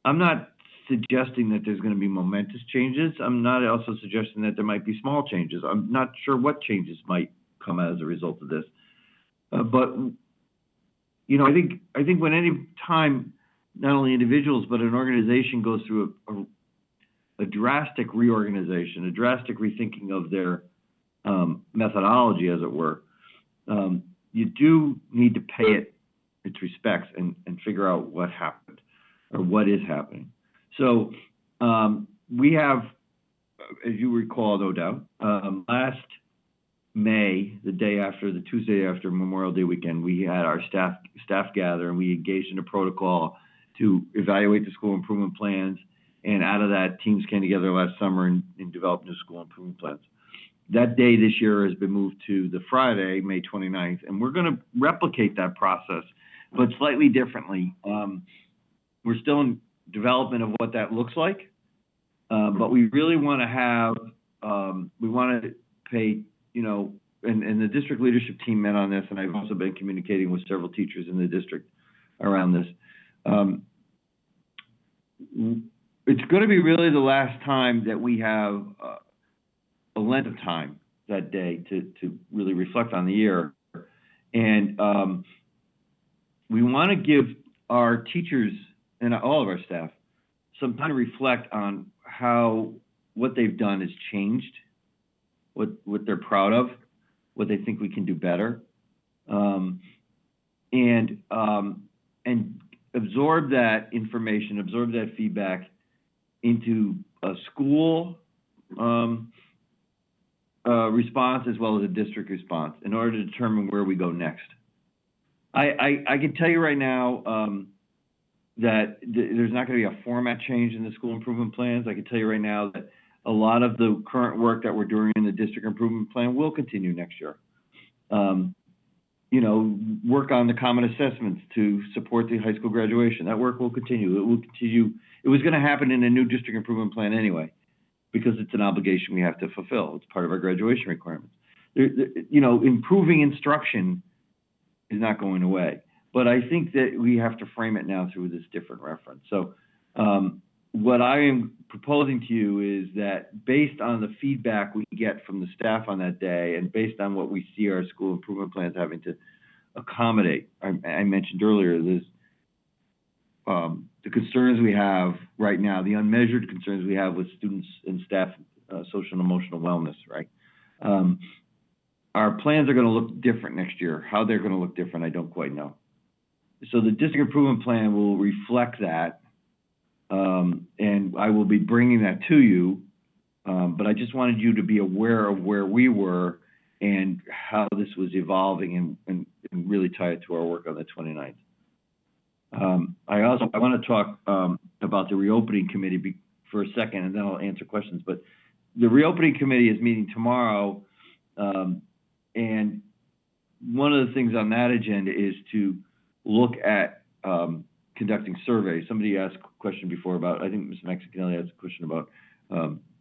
not suggesting that there's going to be momentous changes. I'm not also suggesting that there might be small changes. I'm not sure what changes might come as a result of this. But you know, I think when any time, not only individuals but an organization goes through a drastic reorganization, a drastic rethinking of their methodology, as it were, you do need to pay it its respects and figure out what happened or what is happening. So we have, as you recall, no doubt, last May, the Tuesday after Memorial Day weekend, we had our staff gather, and we engaged in a protocol to evaluate the school improvement plans. And out of that, teams came together last summer and developed new school improvement plans. That day this year has been moved to the Friday, May 29th, and we're going to replicate that process, but slightly differently. We're still in development of what that looks like, but we really want to have, we want to pay, you know, and the district leadership team met on this, and I've also been communicating with several teachers in the district around this. it's going to be really the last time that we have a length of time that day to really reflect on the year. And we want to give our teachers and all of our staff some time to reflect on how what they've done has changed, what they're proud of, what they think we can do better, and absorb that information, absorb that feedback into a school response as well as a district response in order to determine where we go next. I can tell you right now that there's not going to be a format change in the school improvement plans. I can tell you right now that a lot of the current work that we're doing in the district improvement plan will continue next year. You know, work on the common assessments to support the high school graduation. That work will continue. It will continue. It was going to happen in a new district improvement plan anyway, because it's an obligation we have to fulfill. It's part of our graduation requirements. You know, improving instruction is not going away. But I think that we have to frame it now through this different reference. So what I am proposing to you is that based on the feedback we get from the staff on that day and based on what we see our school improvement plans having to accommodate, I mentioned earlier, there's the concerns we have right now, the unmeasured concerns we have with students and staff social and emotional wellness, right? Our plans are going to look different next year. How they're going to look different, I don't quite know. So the district improvement plan will reflect that, and I will be bringing that to you, but I just wanted you to be aware of where we were and how this was evolving and really tie it to our work on the 29th. I want to talk about the reopening committee for a second, and then I'll answer questions. But the reopening committee is meeting tomorrow, and one of the things on that agenda is to look at conducting surveys. Somebody asked a question before about, I think Ms. Maxinelli asked a question about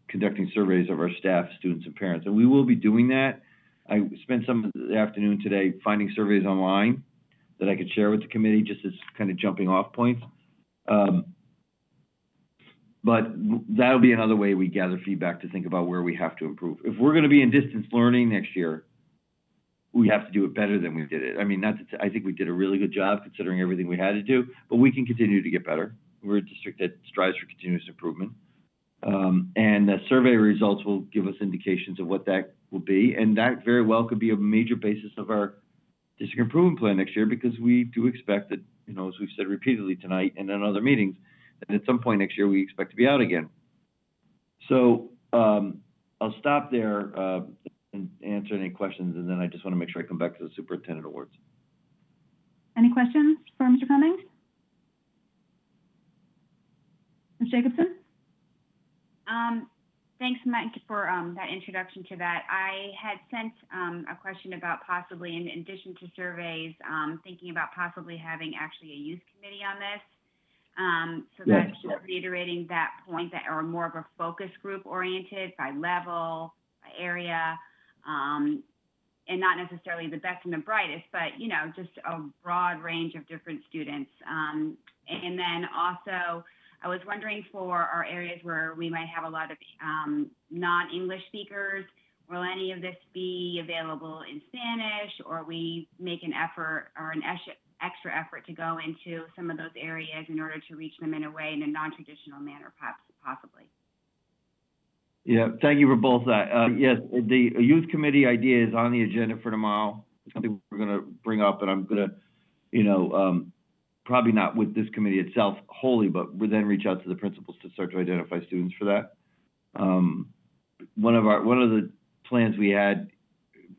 conducting surveys of our staff, students, and parents. And we will be doing that. I spent some of the afternoon today finding surveys online that I could share with the committee just as kind of jumping off points. But that'll be another way we gather feedback to think about where we have to improve. If we're going to be in distance learning next year, we have to do it better than we did it. I mean, I think we did a really good job considering everything we had to do, but we can continue to get better. We're a district that strives for continuous improvement. And the survey results will give us indications of what that will be. And that very well could be a major basis of our district improvement plan next year, because we do expect that, you know, as we've said repeatedly tonight and in other meetings, that at some point next year we expect to be out again. So I'll stop there and answer any questions, and then I just want to make sure I come back to the superintendent awards. Any questions for Mr. Cummings? Ms. Jacobson? Thanks, Mike, for that introduction to that. I had sent a question about possibly, in addition to surveys, thinking about possibly having actually a youth committee on this. So that's just reiterating that point, that are more of a focus group oriented by level, by area, and not necessarily the best and the brightest, but, you know, just a broad range of different students. And then also, I was wondering for our areas where we might have a lot of non-English speakers, will any of this be available in Spanish, or we make an effort or an extra effort to go into some of those areas in order to reach them in a way, in a non-traditional manner, perhaps, possibly? Yeah, thank you for both that. Yes, the youth committee idea is on the agenda for tomorrow. It's something we're going to bring up, and I'm going to, you know, probably not with this committee itself wholly, but we'll then reach out to the principals to start to identify students for that. One of the plans we had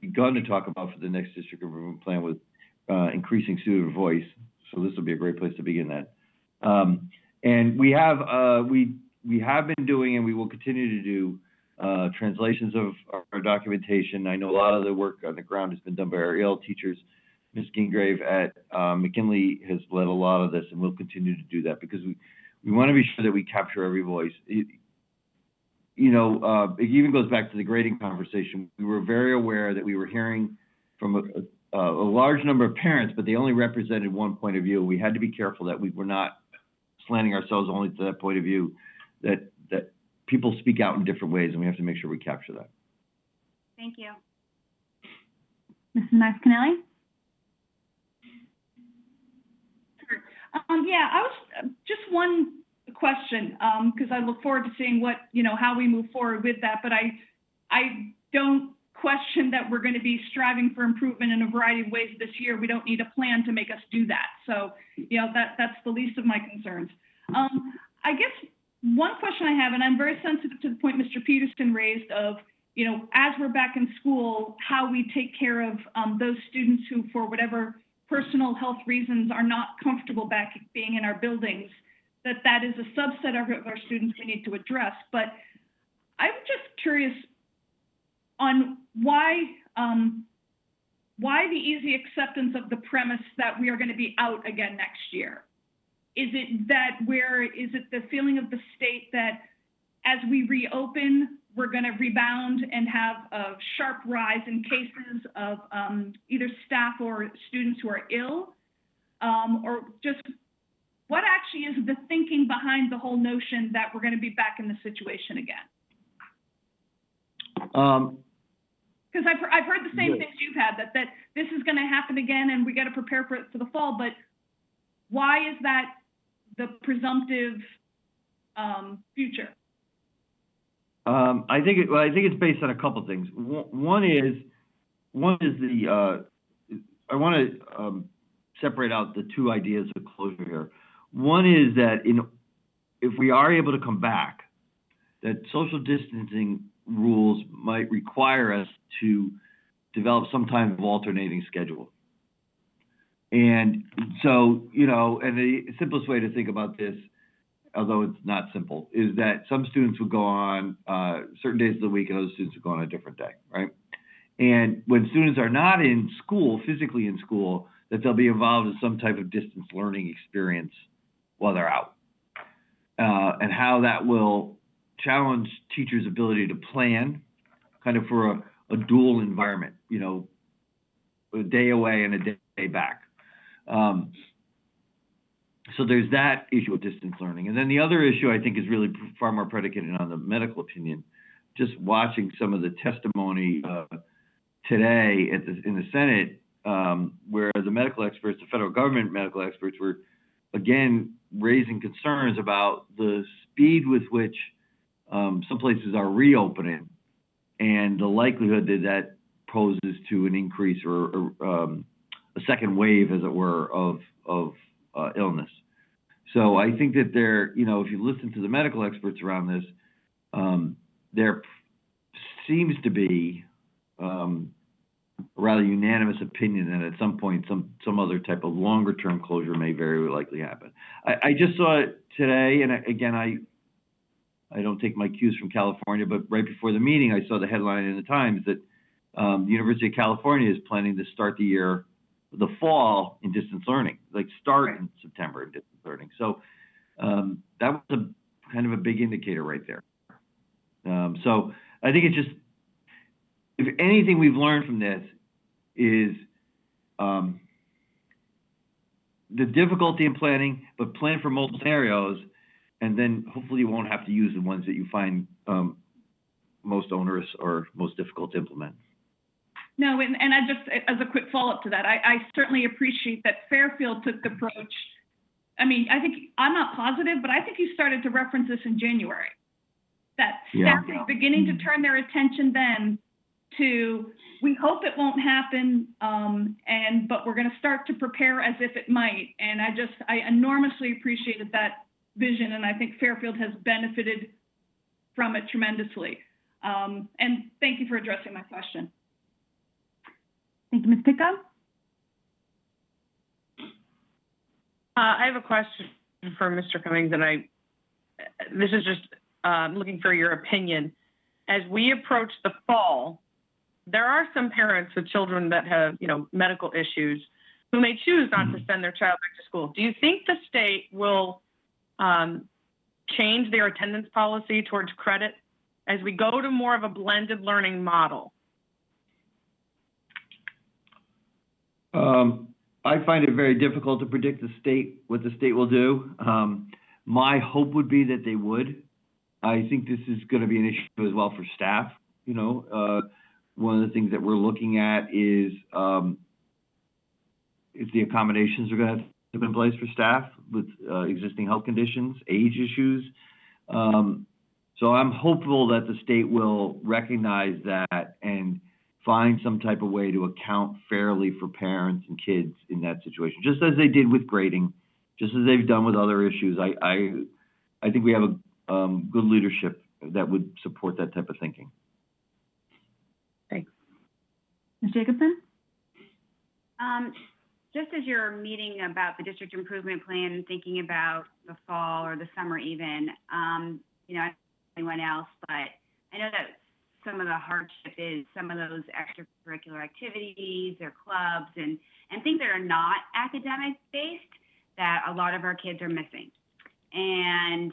begun to talk about for the next district improvement plan was increasing student voice. So this will be a great place to begin that. And we have been doing, and we will continue to do, translations of our documentation. I know a lot of the work on the ground has been done by our EL teachers. Ms. Gingrave at McKinley has led a lot of this, and we'll continue to do that because we want to be sure that we capture every voice. It even goes back to the grading conversation. We were very aware that we were hearing from a large number of parents, but they only represented one point of view. We had to be careful that we were not slanting ourselves only to that point of view, that people speak out in different ways, and we have to make sure we capture that. Thank you. Mrs. Max Kennelly? Yeah, I was just one question, because I look forward to seeing what, how we move forward with that. But I don't question that we're going to be striving for improvement in a variety of ways this year. We don't need a plan to make us do that. So, that's the least of my concerns. I guess one question I have, and I'm very sensitive to the point Mr. Peterson raised of, as we're back in school, how we take care of those students who, for whatever personal health reasons, are not comfortable back being in our buildings, that is a subset of our students we need to address. But I'm just curious on why the easy acceptance of the premise that we are going to be out again next year? Is it the feeling of the state that as we reopen, we're going to rebound and have a sharp rise in cases of either staff or students who are ill? Or just what actually is the thinking behind the whole notion that we're going to be back in the situation again? Because I've heard the same things you've had, that this is going to happen again and we got to prepare for it for the fall. But why is that the presumptive future? I think it's based on a couple of things. One is the I want to separate out the two ideas of closure here. One is that if we are able to come back, that social distancing rules might require us to develop some kind of alternating schedule. And so, and the simplest way to think about this, although it's not simple, is that some students would go on certain days of the week and other students would go on a different day, right? And when students are not in school, physically in school, that they'll be involved in some type of distance learning experience while they're out. And how that will challenge teachers' ability to plan kind of for a dual environment, a day away and a day back. So there's that issue of distance learning. And then the other issue I think is really far more predicated on the medical opinion. Just watching some of the testimony today in the Senate, where the medical experts, the federal government medical experts, were again raising concerns about the speed with which some places are reopening and the likelihood that poses to an increase or a second wave, as it were, of illness. So I think that if you listen to the medical experts around this, there seems to be a rather unanimous opinion that at some point some other type of longer term closure may very likely happen. I just saw it today, and again, I don't take my cues from California, but right before the meeting, I saw the headline in the Times that the University of California is planning to start the fall in distance learning, like start in September in distance learning. So that was a kind of a big indicator right there. So I think it's just, if anything we've learned from this is the difficulty in planning, but plan for multiple scenarios, and then hopefully you won't have to use the ones that you find most onerous or most difficult to implement. No, and I just, as a quick follow-up to that, I certainly appreciate that Fairfield took the approach. I mean, I'm not positive, but I think you started to reference this in January. That staff is beginning to turn their attention then to, we hope it won't happen, but we're going to start to prepare as if it might. And I enormously appreciated that vision, and I think Fairfield has benefited from it tremendously. And thank you for addressing my question. Thank you, Ms. Pickup. I have a question for Mr. Cummings, and this is just looking for your opinion. As we approach the fall, there are some parents with children that have, medical issues who may choose not to send their child back to school. Do you think the state will change their attendance policy towards credit as we go to more of a blended learning model? I find it very difficult to predict what the state will do. My hope would be that they would. I think this is going to be an issue as well for staff. One of the things that we're looking at is if the accommodations are going to have to be in place for staff with existing health conditions, age issues. So I'm hopeful that the state will recognize that and find some type of way to account fairly for parents and kids in that situation, just as they did with grading, just as they've done with other issues. I think we have a good leadership that would support that type of thinking. Thanks. Ms. Jacobson? Just as you're meeting about the district improvement plan and thinking about the fall or the summer even, you know, I don't know anyone else, but I know that some of the hardship is some of those extracurricular activities or clubs and things that are not academic based that a lot of our kids are missing. And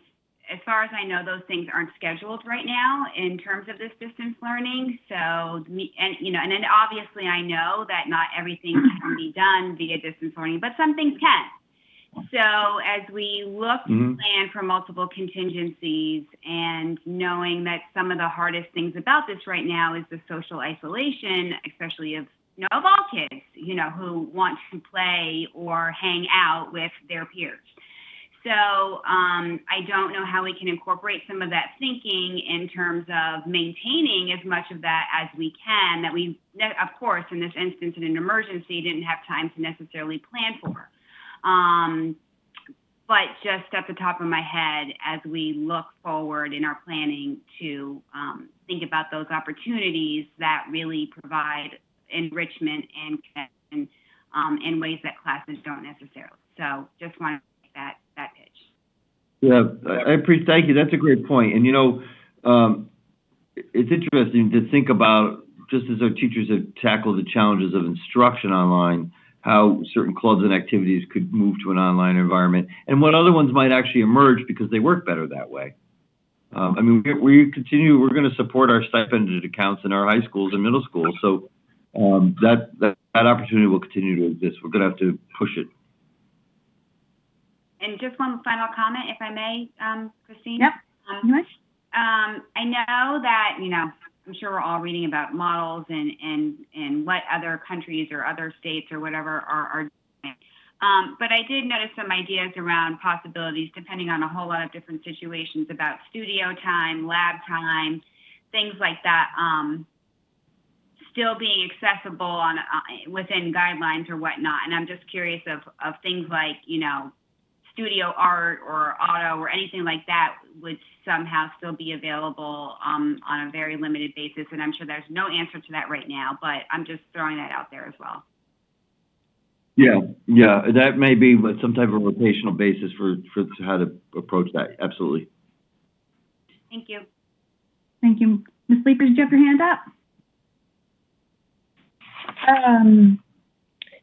as far as I know, those things aren't scheduled right now in terms of this distance learning. So, and then obviously I know that not everything can be done via distance learning, but some things can. So as we look to plan for multiple contingencies and knowing that some of the hardest things about this right now is the social isolation, especially of all kids, who want to play or hang out with their peers. So I don't know how we can incorporate some of that thinking in terms of maintaining as much of that as we can, that we, of course, in this instance, in an emergency, didn't have time to necessarily plan for. But just at the top of my head, as we look forward in our planning to think about those opportunities that really provide enrichment and connection in ways that classes don't necessarily. So just want to make that pitch. Yeah, I appreciate. Thank you. That's a great point. And it's interesting to think about, just as our teachers have tackled the challenges of instruction online, how certain clubs and activities could move to an online environment, and what other ones might actually emerge because they work better that way. We're going to support our stipended accounts in our high schools and middle schools, so that opportunity will continue to exist. We're going to have to push it. And just one final comment, if I may, Christine. Yep. I know that, I'm sure we're all reading about models and what other countries or other states or whatever are doing. But I did notice some ideas around possibilities, depending on a whole lot of different situations, about studio time, lab time, things like that, still being accessible on within guidelines or whatnot. And I'm just curious of things like, studio art or auto or anything like that would somehow still be available on a very limited basis. And I'm sure there's no answer to that right now, but I'm just throwing that out there as well. Yeah, that may be some type of rotational basis for how to approach that. Absolutely. Thank you. Thank you. Ms. Sleepers, did you have your hand up?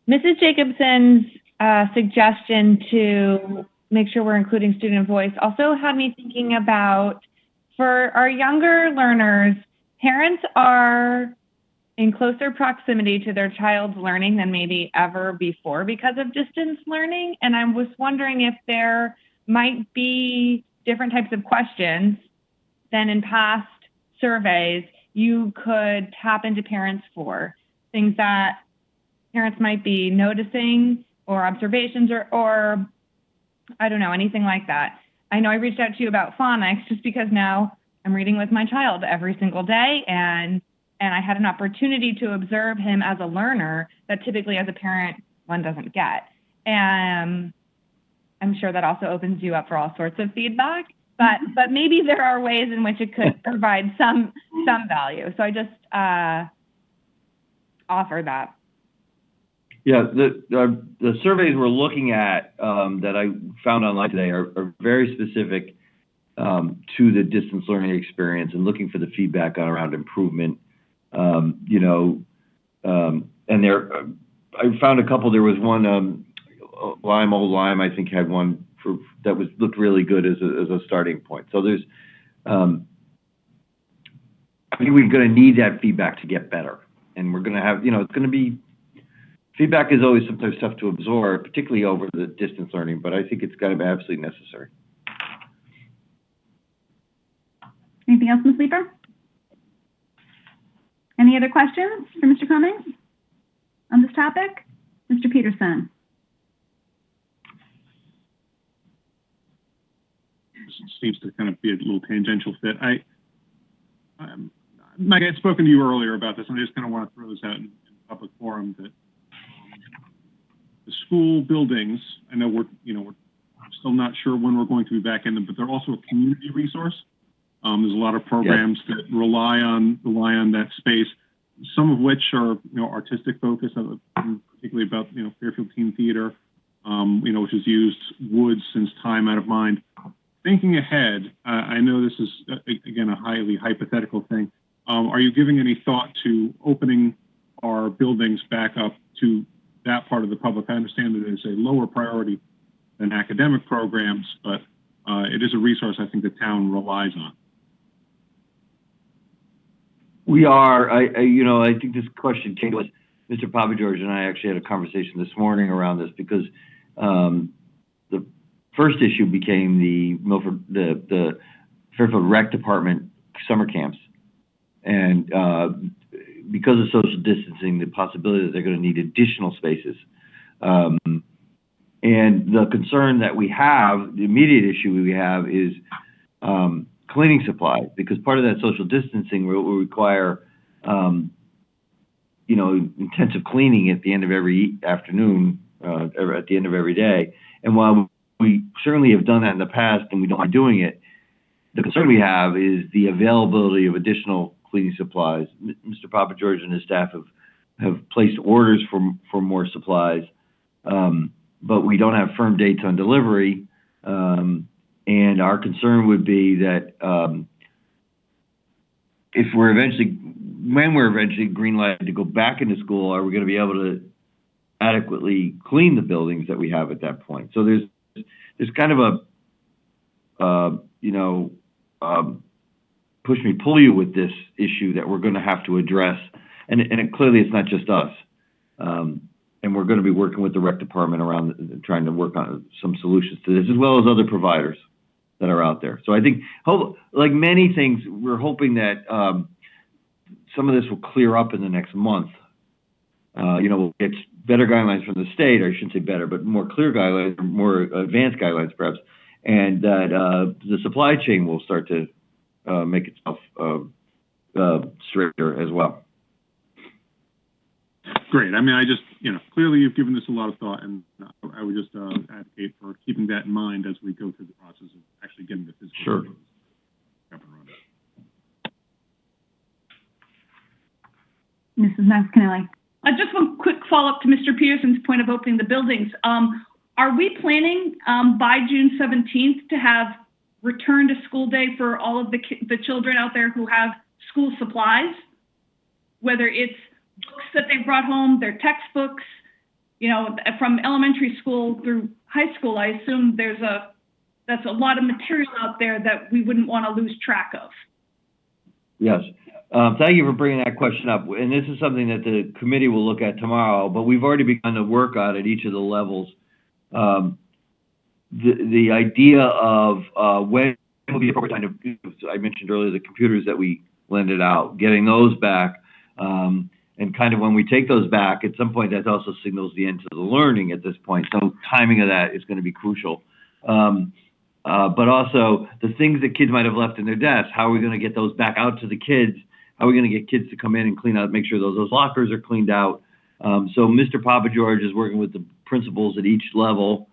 Mrs. Jacobson's suggestion to make sure we're including student voice also had me thinking about, for our younger learners, parents are in closer proximity to their child's learning than maybe ever before because of distance learning. And I was wondering if there might be different types of questions than in past surveys you could tap into parents for, things that parents might be noticing or observations or I don't know, anything like that. I know I reached out to you about phonics just because now I'm reading with my child every single day and I had an opportunity to observe him as a learner that typically as a parent one doesn't get. And I'm sure that also opens you up for all sorts of feedback, but maybe there are ways in which it could provide some value. So I just offer that. Yeah, the surveys we're looking at that I found online today are very specific to the distance learning experience and looking for the feedback around improvement. And I found a couple. There was one, Old Lime, I think had one that looked really good as a starting point. So there's, I think we're going to need that feedback to get better, and we're going to have, it's going to be. Feedback is always sometimes tough to absorb, particularly over the distance learning, but I think it's got to be absolutely necessary. Anything else, Ms. Leeper? Any other questions for Mr. Cummings on this topic? Mr. Peterson? This seems to kind of be a little tangential fit. Mike, I had spoken to you earlier about this, and I just kind of want to throw this out in public forum that the school buildings, I know we're still not sure when we're going to be back in them, but they're also a community resource. There's a lot of programs that rely on that space, some of which are artistic focus, particularly about Fairfield Teen Theater, which has used wood since time out of mind. Thinking ahead, I know this is again a highly hypothetical thing. Are you giving any thought to opening our buildings back up to that part of the public? I understand that it's a lower priority than academic programs, but it is a resource I think the town relies on. We are, I think this question came to us. Mr. Papageorge and I actually had a conversation this morning around this because the first issue became the Fairfield Rec Department summer camps. And because of social distancing, the possibility that they're going to need additional spaces. And the concern that we have, the immediate issue we have is cleaning supplies, because part of that social distancing will require, intensive cleaning at the end of every afternoon, or at the end of every day. And while we certainly have done that in the past and we don't mind doing it, the concern we have is the availability of additional cleaning supplies. Mr. Papageorge and his staff have placed orders for more supplies, but we don't have firm dates on delivery. And our concern would be that when we're eventually green-lighted to go back into school, are we going to be able to adequately clean the buildings that we have at that point? So there's kind of a, push me, pull you with this issue that we're going to have to address. And clearly it's not just us. And we're going to be working with the rec department around trying to work on some solutions to this, as well as other providers that are out there. So I think, like many things, we're hoping that some of this will clear up in the next month. We'll get better guidelines from the state, or I shouldn't say better, but more clear guidelines, more advanced guidelines perhaps, and that the supply chain will start to make itself straighter as well. Great. I mean, I just, clearly you've given this a lot of thought, and I would just advocate for keeping that in mind as we go through the process of actually getting the physical Sure. up and running. Mrs. Maxinelli. Just one quick follow-up to Mr. Peterson's point of opening the buildings. Are we planning by June 17th to have return to school day for all of the children out there who have school supplies? Whether it's books that they brought home, their textbooks, from elementary school through high school, I assume that's a lot of material out there that we wouldn't want to lose track of. Yes. Thank you for bringing that question up. And this is something that the committee will look at tomorrow, but we've already begun to work on at each of the levels. The idea of when will be the appropriate time to, I mentioned earlier, the computers that we lended out, getting those back, and kind of when we take those back, at some point that also signals the end to the learning at this point. So timing of that is going to be crucial. But also the things that kids might have left in their desks, how are we going to get those back out to the kids? How are we going to get kids to come in and clean out, make sure those lockers are cleaned out? So Mr. Papageorge is working with the principals at each level,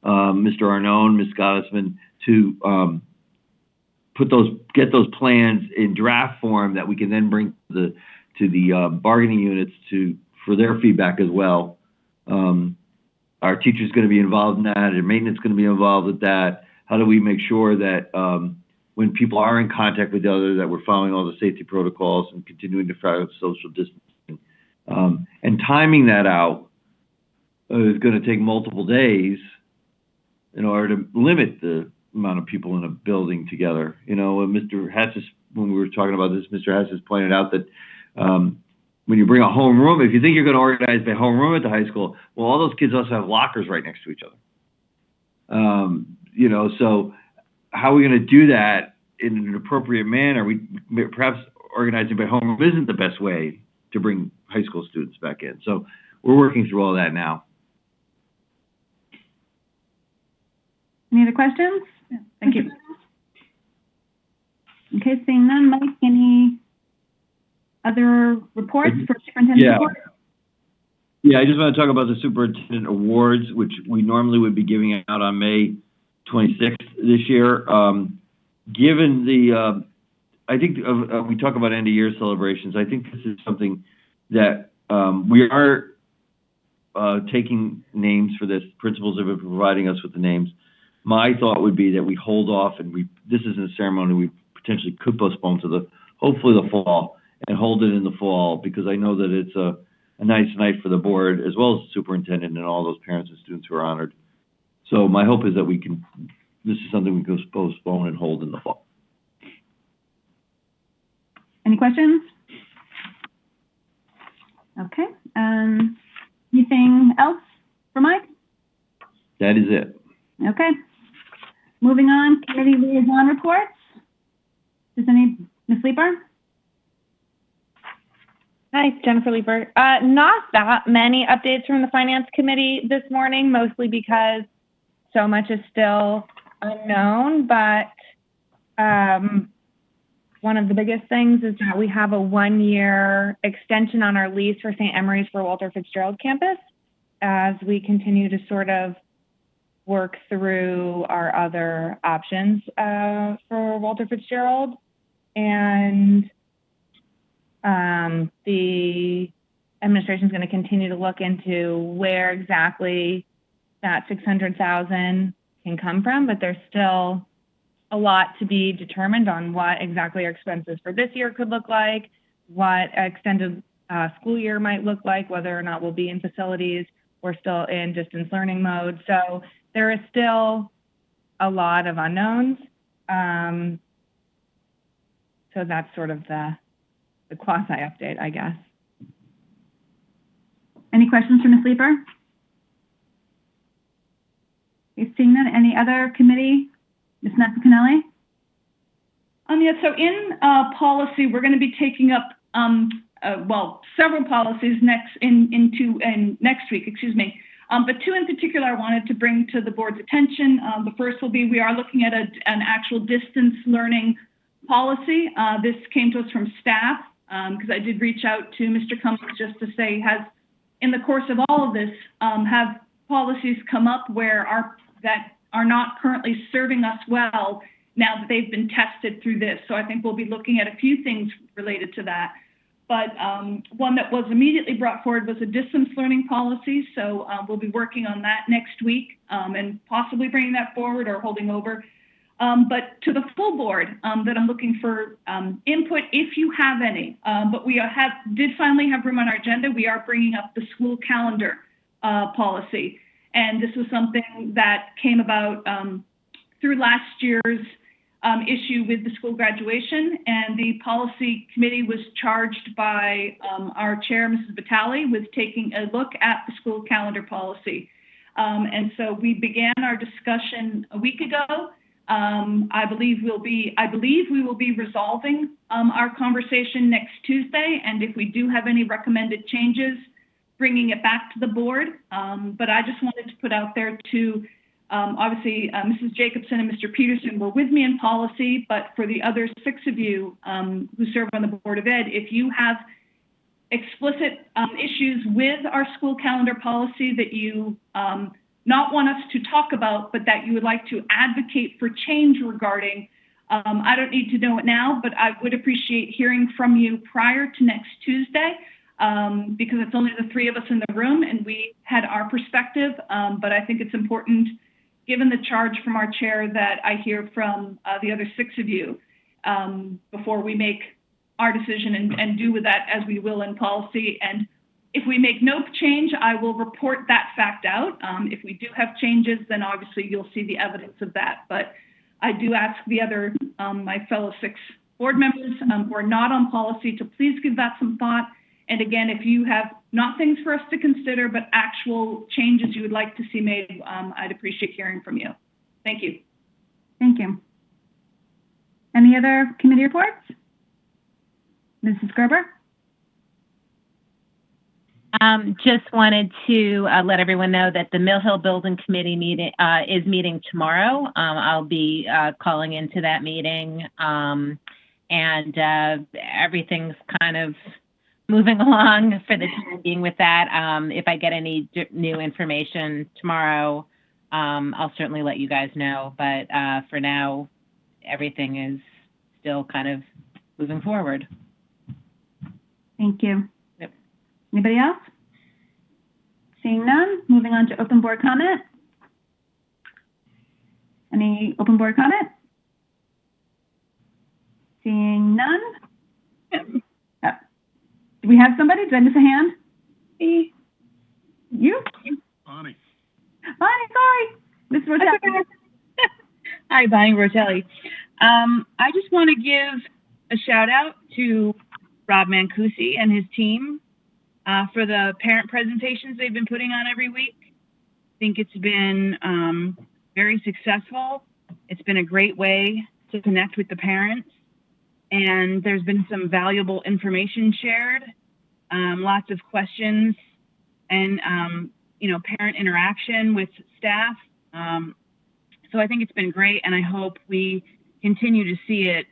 Mr. Arnone, Ms. Gottesman, to get those plans in draft form that we can then bring to the bargaining units for their feedback as well. Our teacher's going to be involved in that, and maintenance is going to be involved with that. How do we make sure that when people are in contact with the other, that we're following all the safety protocols and continuing to follow social distancing? And timing that out is going to take multiple days in order to limit the amount of people in a building together. Mr. Hess, when we were talking about this, Mr. Hess has pointed out that when you bring a homeroom, if you think you're going to organize the homeroom at the high school, well, all those kids also have lockers right next to each other. So how are we going to do that in an appropriate manner. We perhaps organizing by homeroom isn't the best way to bring high school students back in. So we're working through all that now. Any other questions? Thank you. Okay, seeing none, Mike, any other reports for superintendent report? Yeah, I just want to talk about the superintendent awards, which we normally would be giving out on May 26th this year. Given the, I think we talk about end of year celebrations. I think this is something that we are taking names for this. Principals have been providing us with the names. My thought would be that we hold off and this isn't a ceremony we potentially could postpone to hopefully the fall, and hold it in the fall, because I know that it's a nice night for the board as well as the superintendent and all those parents and students who are honored. So my hope is that this is something we can postpone and hold in the fall. Any questions? Okay. Anything else for Mike? That is it. Okay. Moving on, committee liaison reports. Ms. Leeper? Hi, Jennifer Leeper. Not that many updates from the Finance Committee this morning, mostly because so much is still unknown, but one of the biggest things is that we have a 1-year extension on our lease for St. Emery's for Walter Fitzgerald campus as we continue to sort of work through our other options for Walter Fitzgerald. And the administration is going to continue to look into where exactly that $600,000 can come from, but there's still a lot to be determined on what exactly our expenses for this year could look like, what extended school year might look like, whether or not we'll be in facilities. We're still in distance learning mode. So there is still a lot of unknowns. So that's sort of the quasi update, I guess. Any questions for Ms. Leeper? Okay, seeing none, any other committee? Ms. Mazzacanelli? Yeah, so in policy, we're going to be taking up, several policies next week, excuse me. But two in particular I wanted to bring to the board's attention. The first will be, we are looking at an actual distance learning policy. This came to us from staff, because I did reach out to Mr. Cummings just to say, in the course of all of this, have policies come up that are not currently serving us well now that they've been tested through this. So I think we'll be looking at a few things related to that. But one that was immediately brought forward was a distance learning policy. So we'll be working on that next week and possibly bringing that forward or holding over. But to the full board, that I'm looking for input if you have any. But we did finally have room on our agenda. We are bringing up the school calendar policy. And this was something that came about through last year's issue with the school graduation. And the policy committee was charged by our chair, Mrs. Vitale, with taking a look at the school calendar policy. And so we began our discussion a week ago. I believe we will be resolving our conversation next Tuesday. And if we do have any recommended changes, bringing it back to the board. But I just wanted to put out there to, obviously, Mrs. Jacobson and Mr. Peterson were with me in policy, but for the other 6 of you who serve on the Board of Ed, if you have explicit issues with our school calendar policy that you not want us to talk about, but that you would like to advocate for change regarding, I don't need to know it now, but I would appreciate hearing from you prior to next Tuesday. Because it's only the 3 of us in the room and we had our perspective. But I think it's important, given the charge from our chair, that I hear from the other 6 of you before we make our decision and do with that as we will in policy. And if we make no change, I will report that fact out. If we do have changes, then obviously you'll see the evidence of that. But I do ask the other, my fellow 6 board members who are not on policy to please give that some thought. And again, if you have not things for us to consider, but actual changes you would like to see made, I'd appreciate hearing from you. Thank you. Thank you. Any other committee reports? Mrs. Gerber? Just wanted to let everyone know that the Mill Hill Building Committee meeting is meeting tomorrow. I'll be calling into that meeting, and everything's kind of moving along for the time being with that. If I get any new information tomorrow, I'll certainly let you guys know. But for now, everything is still kind of moving forward. Thank you. Yep. Anybody else? Seeing none, moving on to open board comment. Any open board comment? Seeing none? Oh. Do we have somebody? Did I miss a hand? Me. You? Bonnie. Bonnie, sorry. Ms. Rotelli. Hi, Bonnie Rotelli. I just want to give a shout out to Rob Mancusi and his team for the parent presentations they've been putting on every week. I think it's been very successful. It's been a great way to connect with the parents, and there's been some valuable information shared, lots of questions, and parent interaction with staff. So I think it's been great, and I hope we continue to see it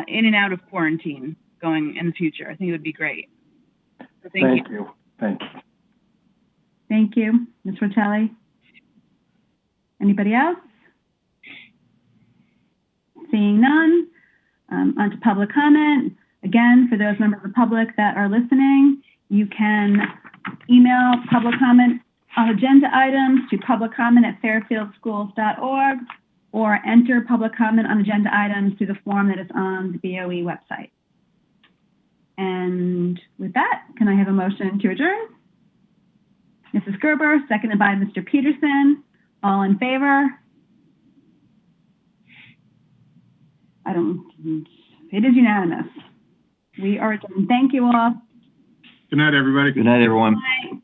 in and out of quarantine going in the future. I think it would be great. So thank you. Thank you. Thank you, Ms. Rotelli. Anybody else? Seeing none, on to public comment. Again, for those members of the public that are listening, you can email public comment on agenda items to publiccomment@fairfieldschools.org or enter public comment on agenda items through the form that is on the BOE website. And with that, can I have a motion to adjourn? Mrs. Gerber, seconded by Mr. Peterson. All in favor? It is unanimous. We are adjourned. Thank you all. Good night, everybody. Good night, everyone. Bye.